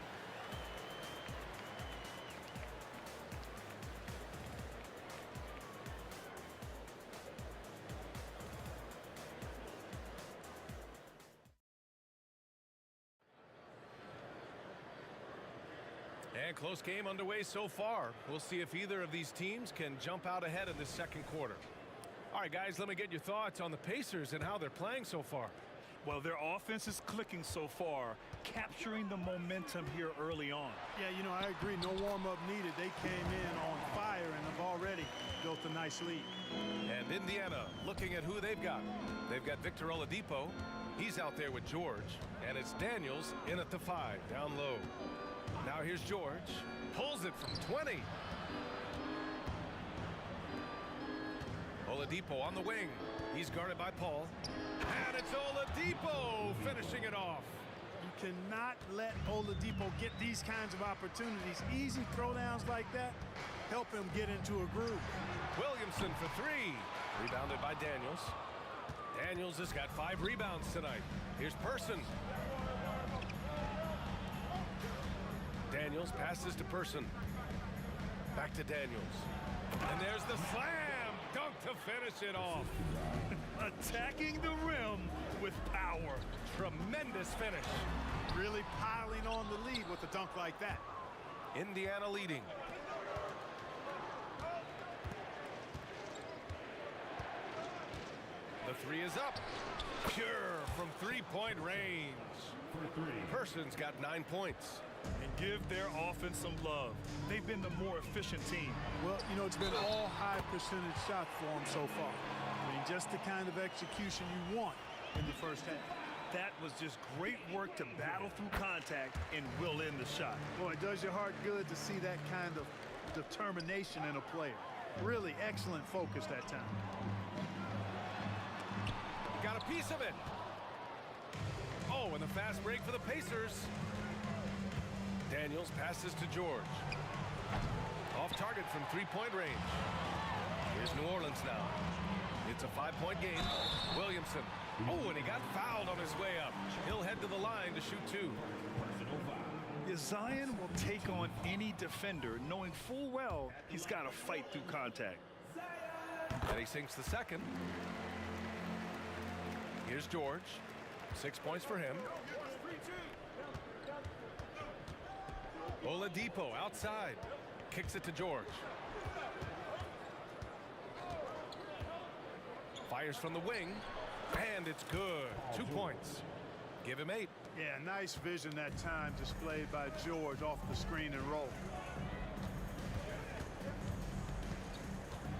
S8: And close game underway so far. We'll see if either of these teams can jump out ahead in the second quarter. All right, guys, let me get your thoughts on the Pacers and how they're playing so far.
S10: Well, their offense is clicking so far, capturing the momentum here early on.
S9: Yeah, you know, I agree. No warm-up needed. They came in on fire and have already built a nice lead.
S8: And Indiana looking at who they've got. They've got Victor Oladipo. He's out there with George. And it's Daniels in at the 5, down low. Now here's George. Pulls it from 20. Oladipo on the wing. He's guarded by Paul. And it's Oladipo finishing it off.
S9: You cannot let Oladipo get these kinds of opportunities. Easy throwdowns like that help him get into a groove.
S8: Williamson for 3. Rebounded by Daniels. Daniels has got 5 rebounds tonight. Here's Person. Daniels passes to Person. Back to Daniels. And there's the slam dunk to finish it off.
S10: Attacking the rim with power.
S8: Tremendous finish.
S9: Really piling on the lead with a dunk like that.
S8: Indiana leading. The 3 is up. Pure from 3-point range. Person's got 9 points.
S10: And give their offense some love. They've been the more efficient team.
S9: Well, you know, it's been all high percentage shots for them so far. I mean, just the kind of execution you want in the first half.
S10: That was just great work to battle through contact and will in the shot.
S9: Boy, it does your heart good to see that kind of determination in a player. Really excellent focus that time.
S8: Got a piece of it. Oh, and the fast break for the Pacers. Daniels passes to George. Off target from 3-point range. Here's New Orleans now. It's a 5-point game. Williamson. Oh, and he got fouled on his way up. He'll head to the line to shoot 2.
S10: Zion will take on any defender, knowing full well he's got to fight through contact.
S8: And he sinks the second. Here's George. 6 points for him. Oladipo outside. Kicks it to George. Fires from the wing. And it's good. 2 points. Give him 8.
S9: Yeah, nice vision that time displayed by George off the screen and roll.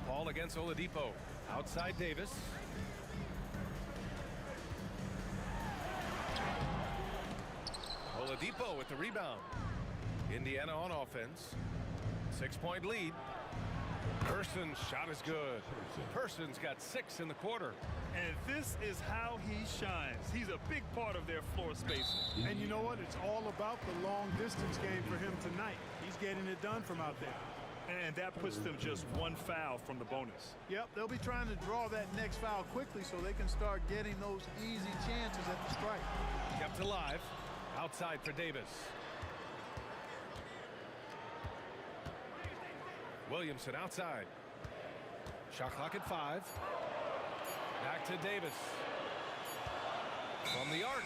S8: Paul against Oladipo. Outside Davis. Oladipo with the rebound. Indiana on offense. 6-point lead. Person's shot is good. Person's got 6 in the quarter.
S10: And this is how he shines. He's a big part of their floor spacing.
S9: And you know what? It's all about the long distance game for him tonight. He's getting it done from out there.
S10: And that puts them just 1 foul from the bonus.
S9: Yep, they'll be trying to draw that next foul quickly so they can start getting those easy chances at the strike.
S8: Kept alive. Outside for Davis. Williamson outside. Shot clock at 5. Back to Davis. From the arc.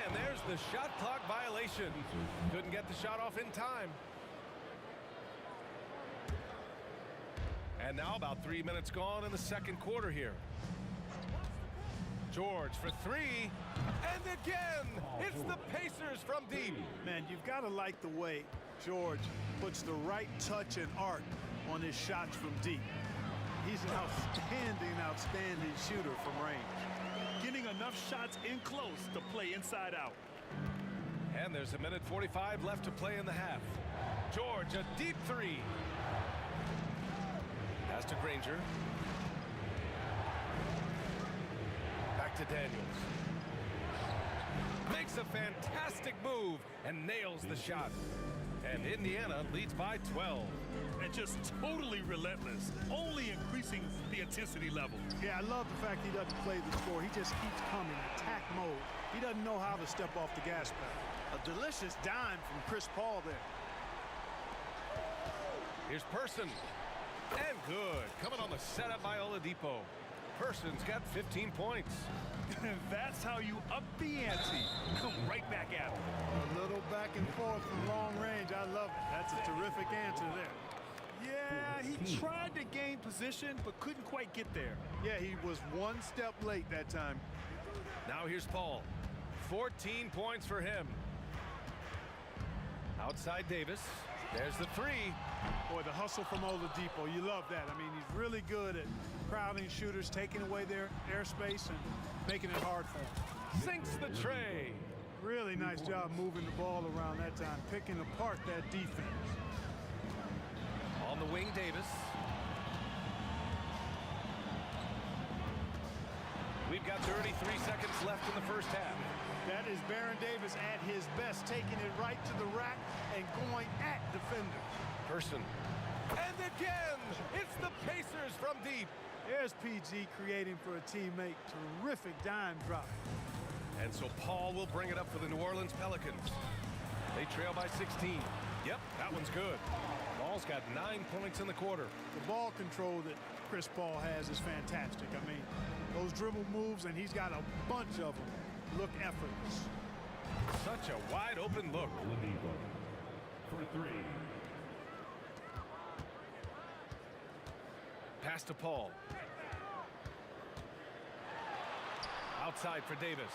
S8: And there's the shot clock violation. Couldn't get the shot off in time. And now about 3 minutes gone in the second quarter here. George for 3. And again, it's the Pacers from deep.
S9: Man, you've got to like the way George puts the right touch and art on his shots from deep. He's an outstanding shooter from range.
S10: Getting enough shots in close to play inside out.
S8: And there's a minute 45 left to play in the half. George, a deep three. Pass to Granger. Back to Daniels. Makes a fantastic move and nails the shot. And Indiana leads by 12.
S10: And just totally relentless, only increasing the intensity level.
S9: Yeah, I love the fact he doesn't play the score. He just keeps coming, attack mode. He doesn't know how to step off the gas pedal. A delicious dime from Chris Paul there.
S8: Here's Person. And good. Coming on the setup by Oladipo. Person's got 15 points.
S10: That's how you up the ante. Come right back at him.
S9: A little back and forth from long range. I love it. That's a terrific answer there.
S10: Yeah, he tried to gain position, but couldn't quite get there.
S9: Yeah, he was one step late that time.
S8: Now here's Paul. 14 points for him. Outside Davis. There's the three.
S9: Boy, the hustle from Oladipo. You love that. I mean, he's really good at crowding shooters, taking away their airspace and making it hard for them.
S8: Sinks the tray.
S9: Really nice job moving the ball around that time, picking apart that defense.
S8: On the wing, Davis. We've got 33 seconds left in the first half.
S9: That is Baron Davis at his best, taking it right to the rack and going at defenders.
S8: Person. And again, it's the Pacers from deep.
S9: There's PG creating for a teammate. Terrific dime drop.
S8: And so Paul will bring it up for the New Orleans Pelicans. They trail by 16. Yep, that one's good. Paul's got 9 points in the quarter.
S9: The ball control that Chris Paul has is fantastic. I mean, those dribble moves, and he's got a bunch of them, look effortless.
S8: Such a wide open look.
S5: Oladipo for three.
S8: Pass to Paul. Outside for Davis.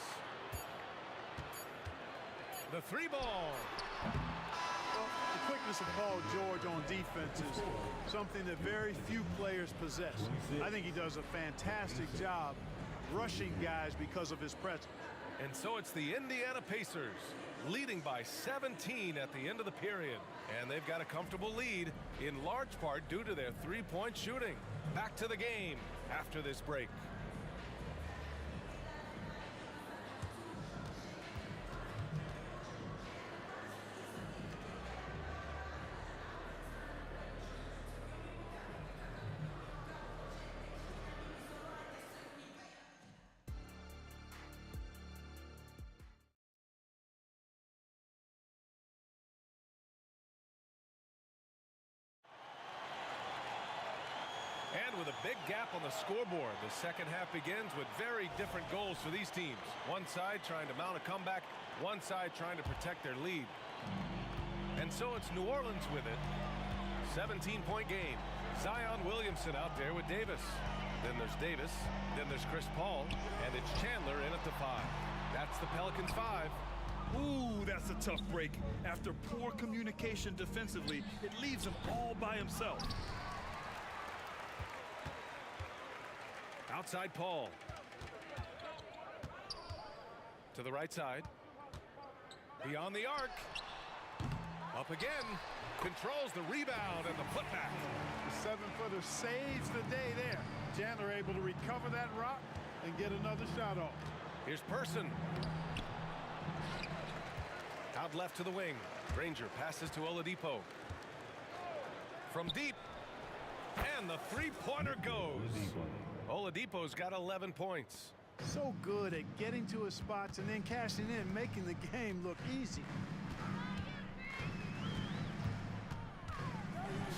S8: The three ball.
S9: Well, the quickness of Paul George on defense is something that very few players possess. I think he does a fantastic job rushing guys because of his presence.
S8: And so it's the Indiana Pacers leading by 17 at the end of the period. And they've got a comfortable lead in large part due to their three-point shooting. Back to the game after this break. And with a big gap on the scoreboard, the second half begins with very different goals for these teams. One side trying to mount a comeback, one side trying to protect their lead. And so it's New Orleans with it. 17-point game. Zion Williamson out there with Davis. Then there's Davis. Then there's Chris Paul. And it's Chandler in at the 5. That's the Pelicans 5.
S10: Ooh, that's a tough break. After poor communication defensively, it leaves him all by himself.
S8: Outside Paul. To the right side. Beyond the arc. Up again. Controls the rebound and the putback.
S9: The seven-footer saves the day there. Chandler able to recover that rock and get another shot off.
S8: Here's Person. Out left to the wing. Granger passes to Oladipo. From deep. And the three-pointer goes. Oladipo's got 11 points.
S9: So good at getting to his spots and then cashing in, making the game look easy.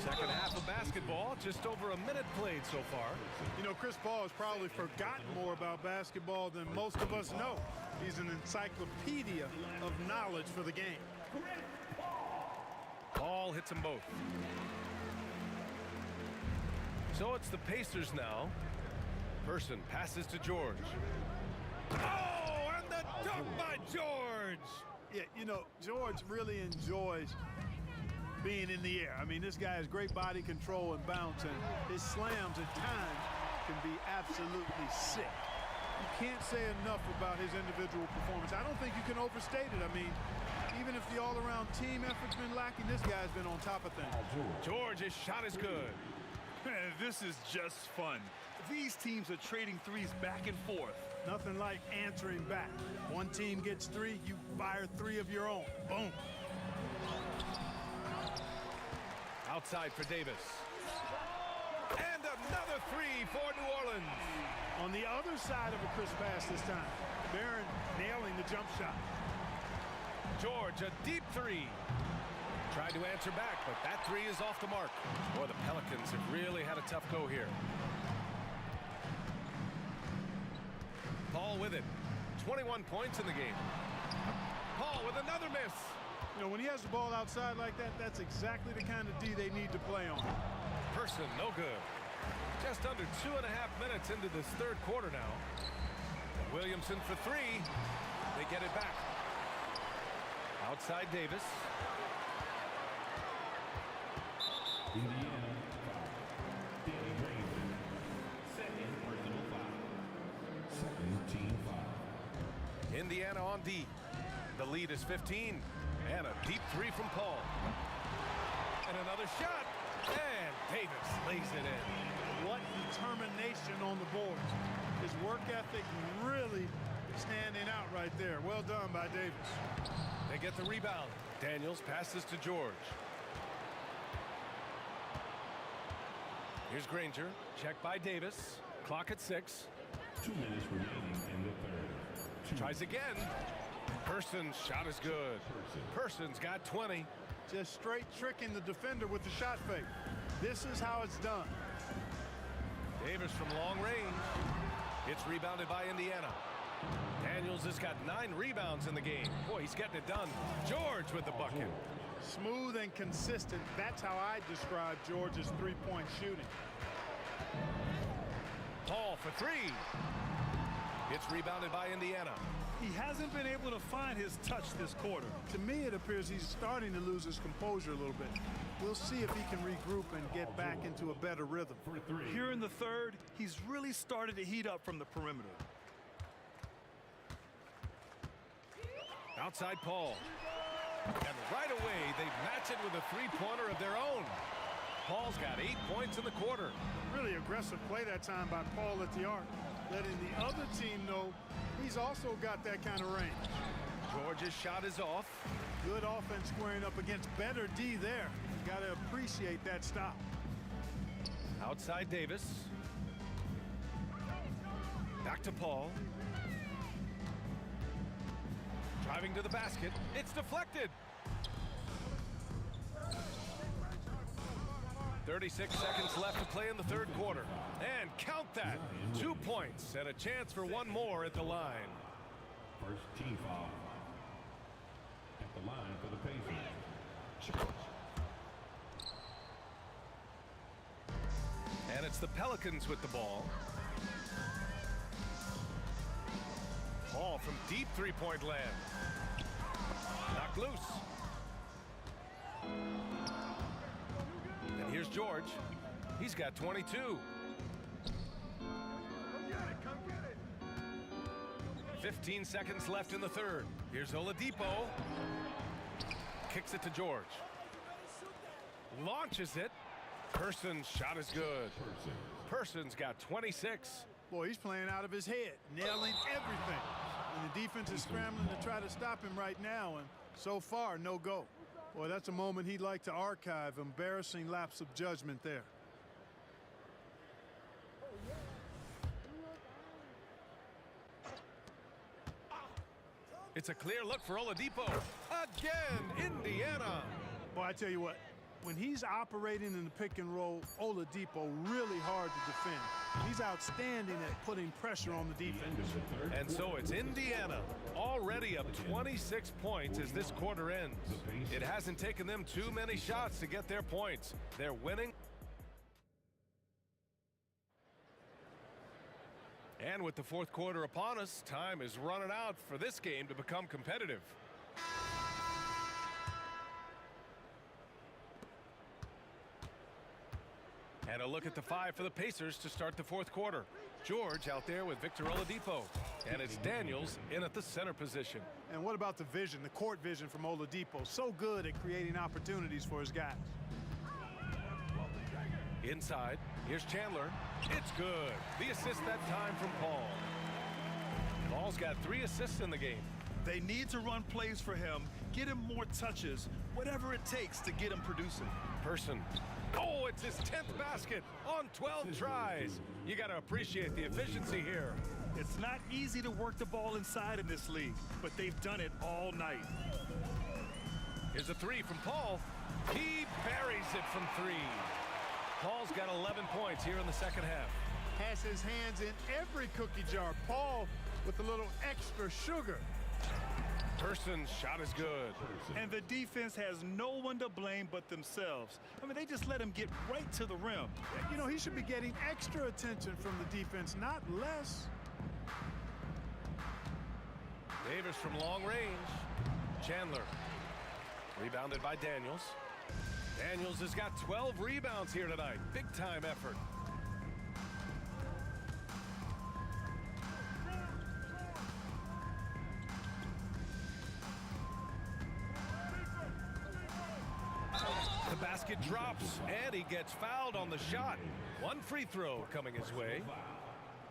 S8: Second half of basketball, just over a minute played so far.
S9: You know, Chris Paul has probably forgotten more about basketball than most of us know. He's an encyclopedia of knowledge for the game.
S8: Paul hits them both. So it's the Pacers now. Person passes to George. Oh, and the dunk by George!
S9: Yeah, you know, George really enjoys being in the air. I mean, this guy has great body control and bounce, and his slams at times can be absolutely sick. You can't say enough about his individual performance. I don't think you can overstate it. I mean, even if the all-around team effort's been lacking, this guy's been on top of things.
S8: George's shot is good.
S10: This is just fun. These teams are trading threes back and forth.
S9: Nothing like answering back. One team gets 3, you fire 3 of your own. Boom.
S8: Outside for Davis. And another 3 for New Orleans.
S9: On the other side of a crisp pass this time. Barron nailing the jump shot.
S8: George, a deep 3. Tried to answer back, but that 3 is off the mark. Boy, the Pelicans have really had a tough go here. Paul with it. 21 points in the game. Paul with another miss.
S9: You know, when he has the ball outside like that, that's exactly the kind of D they need to play on.
S8: Person, no good. Just under 2.5 minutes into this third quarter now. Williamson for 3. They get it back. Outside Davis.
S5: Indiana, Danny Green. Second personal foul. Second team foul.
S8: Indiana on D. The lead is 15. And a deep 3 from Paul. And another shot. And Davis lays it in.
S9: What determination on the boards. His work ethic really standing out right there. Well done by Davis.
S8: They get the rebound. Daniels passes to George. Here's Granger. Check by Davis. Clock at 6.
S5: 2 minutes remaining in the third.
S8: Tries again. Person's shot is good. Person's got 20.
S9: Just straight tricking the defender with the shot fake. This is how it's done.
S8: Davis from long range. It's rebounded by Indiana. Daniels has got 9 rebounds in the game. Boy, he's getting it done. George with the bucket.
S9: Smooth and consistent. That's how I describe George's three-point shooting.
S8: Paul for 3. It's rebounded by Indiana.
S10: He hasn't been able to find his touch this quarter.
S9: To me, it appears he's starting to lose his composure a little bit. We'll see if he can regroup and get back into a better rhythm.
S10: Here in the third, he's really started to heat up from the perimeter.
S8: Outside Paul. And right away, they match it with a three-pointer of their own. Paul's got 8 points in the quarter.
S9: Really aggressive play that time by Paul at the arc, letting the other team know he's also got that kind of range.
S8: George's shot is off.
S9: Good offense squaring up against better D there. Got to appreciate that stop.
S8: Outside Davis. Back to Paul. Driving to the basket. It's deflected. 36 seconds left to play in the third quarter. And count that. 2 points and a chance for one more at the line.
S5: First team foul. At the line for the Pacers.
S8: And it's the Pelicans with the ball. Paul from deep three-point land. Knocked loose. And here's George. He's got 22. 15 seconds left in the third. Here's Oladipo. Kicks it to George. Launches it. Person's shot is good. Person's got 26.
S9: Boy, he's playing out of his head, nailing everything. And the defense is scrambling to try to stop him right now, and so far, no go. Boy, that's a moment he'd like to archive. Embarrassing lapse of judgment there.
S8: It's a clear look for Oladipo. Again, Indiana.
S9: Boy, I tell you what, when he's operating in the pick and roll, Oladipo really hard to defend. He's outstanding at putting pressure on the defense.
S8: And so it's Indiana, already up 26 points as this quarter ends. It hasn't taken them too many shots to get their points. They're winning. And with the fourth quarter upon us, time is running out for this game to become competitive. And a look at the five for the Pacers to start the fourth quarter. George out there with Victor Oladipo. And it's Daniels in at the center position.
S9: And what about the vision, the court vision from Oladipo? So good at creating opportunities for his guys.
S8: Inside, here's Chandler. It's good. The assist that time from Paul. Paul's got 3 assists in the game.
S10: They need to run plays for him, get him more touches, whatever it takes to get him producing.
S8: Person. Oh, it's his 10th basket on 12 tries. You got to appreciate the efficiency here.
S10: It's not easy to work the ball inside in this league, but they've done it all night.
S8: Here's a 3 from Paul. He buries it from 3. Paul's got 11 points here in the second half.
S9: Has his hands in every cookie jar. Paul with a little extra sugar.
S8: Person's shot is good.
S10: And the defense has no one to blame but themselves. I mean, they just let him get right to the rim.
S9: You know, he should be getting extra attention from the defense, not less.
S8: Davis from long range. Chandler. Rebounded by Daniels. Daniels has got 12 rebounds here tonight. Big time effort. The basket drops, and he gets fouled on the shot. 1 free throw coming his way.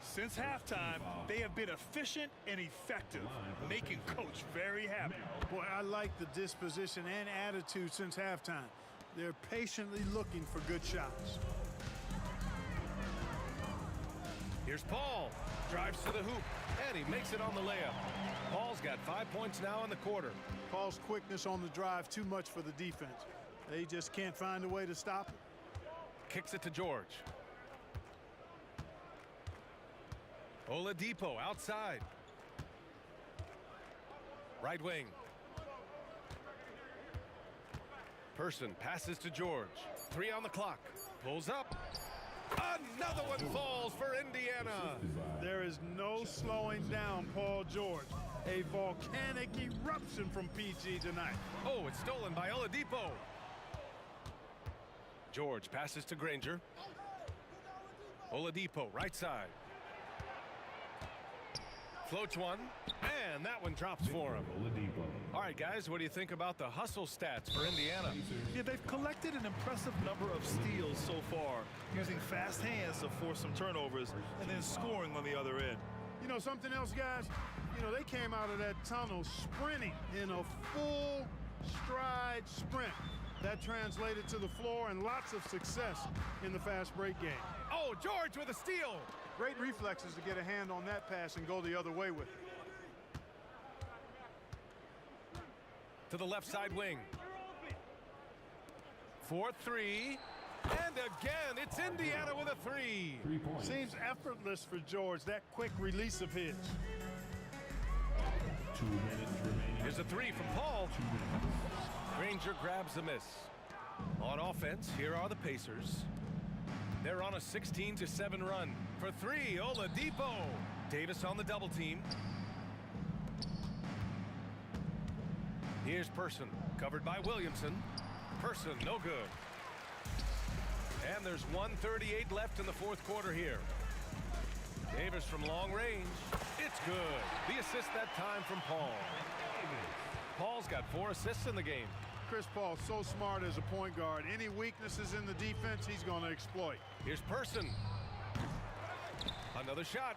S10: Since halftime, they have been efficient and effective, making Coach very happy.
S9: Boy, I like the disposition and attitude since halftime. They're patiently looking for good shots.
S8: Here's Paul. Drives to the hoop, and he makes it on the layup. Paul's got 5 points now in the quarter.
S9: Paul's quickness on the drive, too much for the defense. They just can't find a way to stop it.
S8: Kicks it to George. Oladipo outside. Right wing. Person passes to George. 3 on the clock. Pulls up. Another one falls for Indiana.
S9: There is no slowing down Paul George. A volcanic eruption from PG tonight.
S8: Oh, it's stolen by Oladipo. George passes to Granger. Oladipo, right side. Floats one, and that one drops for him. All right, guys, what do you think about the hustle stats for Indiana?
S10: Yeah, they've collected an impressive number of steals so far, using fast hands to force some turnovers and then scoring on the other end.
S9: You know something else, guys? You know, they came out of that tunnel sprinting in a full stride sprint. That translated to the floor and lots of success in the fast break game.
S8: Oh, George with a steal.
S9: Great reflexes to get a hand on that pass and go the other way with it.
S8: To the left side wing. 4-3. And again, it's Indiana with a 3.
S9: Seems effortless for George, that quick release of his.
S5: 2 minutes remaining.
S8: Here's a 3 from Paul. Granger grabs the miss. On offense, here are the Pacers. They're on a 16-7 run. For 3, Oladipo. Davis on the double team. Here's Person, covered by Williamson. Person, no good. And there's 1:38 left in the fourth quarter here. Davis from long range. It's good. The assist that time from Paul. Paul's got 4 assists in the game.
S9: Chris Paul, so smart as a point guard. Any weaknesses in the defense, he's going to exploit.
S8: Here's Person. Another shot.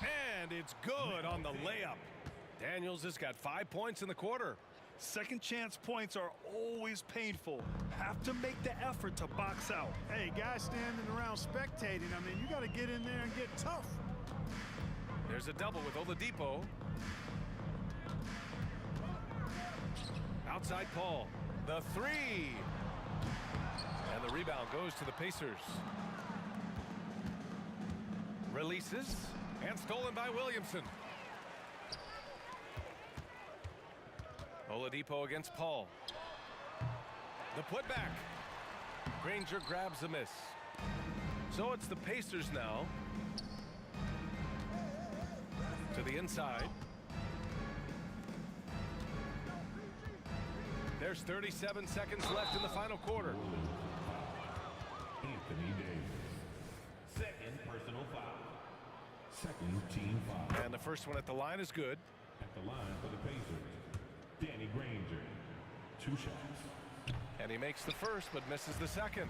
S8: And it's good on the layup. Daniels has got 5 points in the quarter.
S10: Second chance points are always painful. Have to make the effort to box out.
S9: Hey, guys standing around spectating, I mean, you got to get in there and get tough.
S8: There's a double with Oladipo. Outside Paul. The 3. And the rebound goes to the Pacers. Releases. And stolen by Williamson. Oladipo against Paul. The putback. Granger grabs the miss. So it's the Pacers now. To the inside. There's 37 seconds left in the final quarter.
S5: Anthony Davis. Second personal foul. Second team foul.
S8: And the first one at the line is good.
S5: At the line for the Pacers, Danny Granger. 2 shots.
S8: And he makes the first, but misses the second.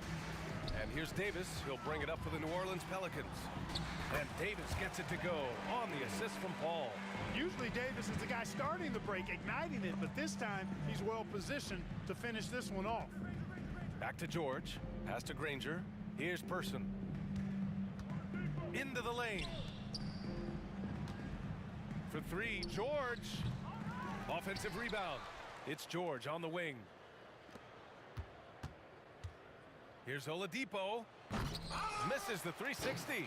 S8: And here's Davis. He'll bring it up for the New Orleans Pelicans. And Davis gets it to go on the assist from Paul.
S9: Usually Davis is the guy starting the break, igniting it, but this time he's well positioned to finish this one off.
S8: Back to George. Pass to Granger. Here's Person. Into the lane. For 3, George. Offensive rebound. It's George on the wing. Here's Oladipo. Misses the 360.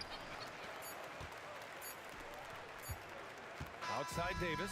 S8: Outside Davis.